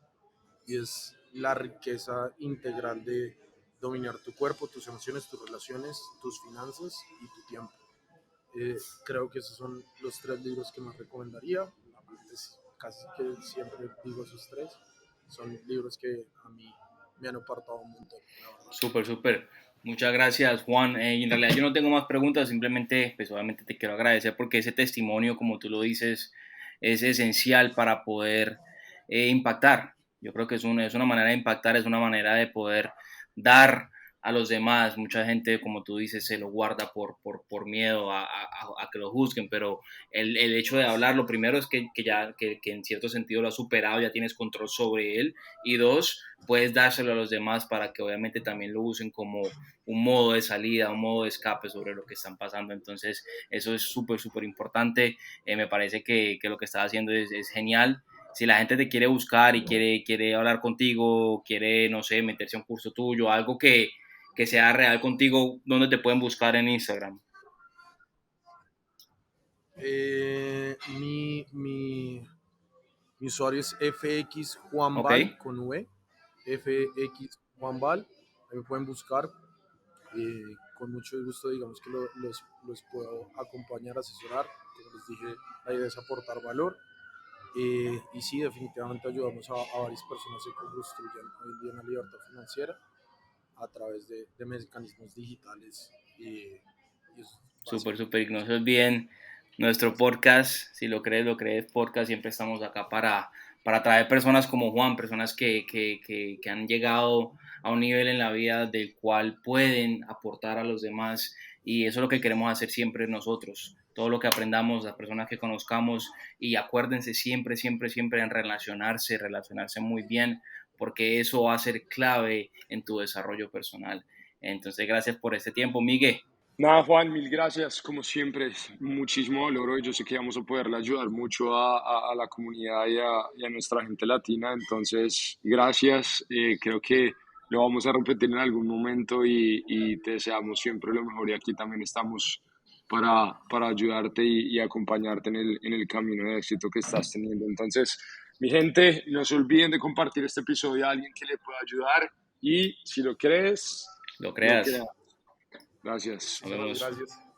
Y es la riqueza integral de dominar tu cuerpo, tus emociones, tus relaciones, tus finanzas y tu tiempo. Creo que esos son los 3 libros que más recomendaría. Casi que siempre digo esos 3. Son libros que a mí me han apartado un montón, la verdad. Súper, súper. Muchas gracias, Juan. Y en realidad yo no tengo más preguntas, simplemente, pues obviamente te quiero agradecer porque ese testimonio, como tú lo dices, es esencial para poder impactar. Yo creo que es una manera de impactar, es una manera de poder dar a los demás. Mucha gente, como tú dices, se lo guarda por miedo a que lo juzguen, pero el hecho de hablar, lo primero es que en cierto sentido lo has superado, ya tienes control sobre él, y dos, puedes dárselo a los demás para que obviamente también lo usen como un modo de salida, un modo de escape sobre lo que están pasando. Entonces, eso es súper, súper importante. Me parece que lo que estás haciendo es genial. Si la gente te quiere buscar y quiere hablar contigo, quiere, no sé, meterse a un curso tuyo, algo que sea real contigo, ¿dónde te pueden buscar en Instagram? Mi usuario es FX Juan ¿Ok? Val con V. FX Juan Val. Ahí me pueden buscar. Con mucho gusto, digamos que los puedo acompañar, asesorar. Como les dije, la idea es aportar valor. Y sí, definitivamente ayudamos a varias personas que construyan hoy en día una libertad financiera a través de mecanismos digitales. Y eso es Súper, básicamente súper. Y lo que no se hacemos. olviden nuestro podcast. Si lo crees podcast. Siempre estamos acá para traer personas como Juan, personas que han llegado a un nivel en la vida del cual pueden aportar a los demás. Y eso es lo que queremos hacer siempre nosotros. Todo lo que aprendamos, las personas que conozcamos. Y acuérdense siempre, siempre, siempre en relacionarse muy bien, porque eso va a ser clave en tu desarrollo personal. Entonces, gracias por este tiempo, Miguel. Nada, Juan, mil gracias. Como siempre, es muchísimo valor hoy. Yo sé que vamos a poderle ayudar mucho a la comunidad y a nuestra gente latina. Entonces, gracias. Creo que lo vamos a repetir en algún momento y te deseamos siempre lo mejor. Y aquí también estamos para ayudarte y acompañarte en el camino de éxito que estás teniendo. Entonces, mi gente, no se olviden de compartir este episodio a alguien que le pueda ayudar. Y si lo crees, Lo lo creas. creas. Gracias. Nos Muchísimas vemos. gracias.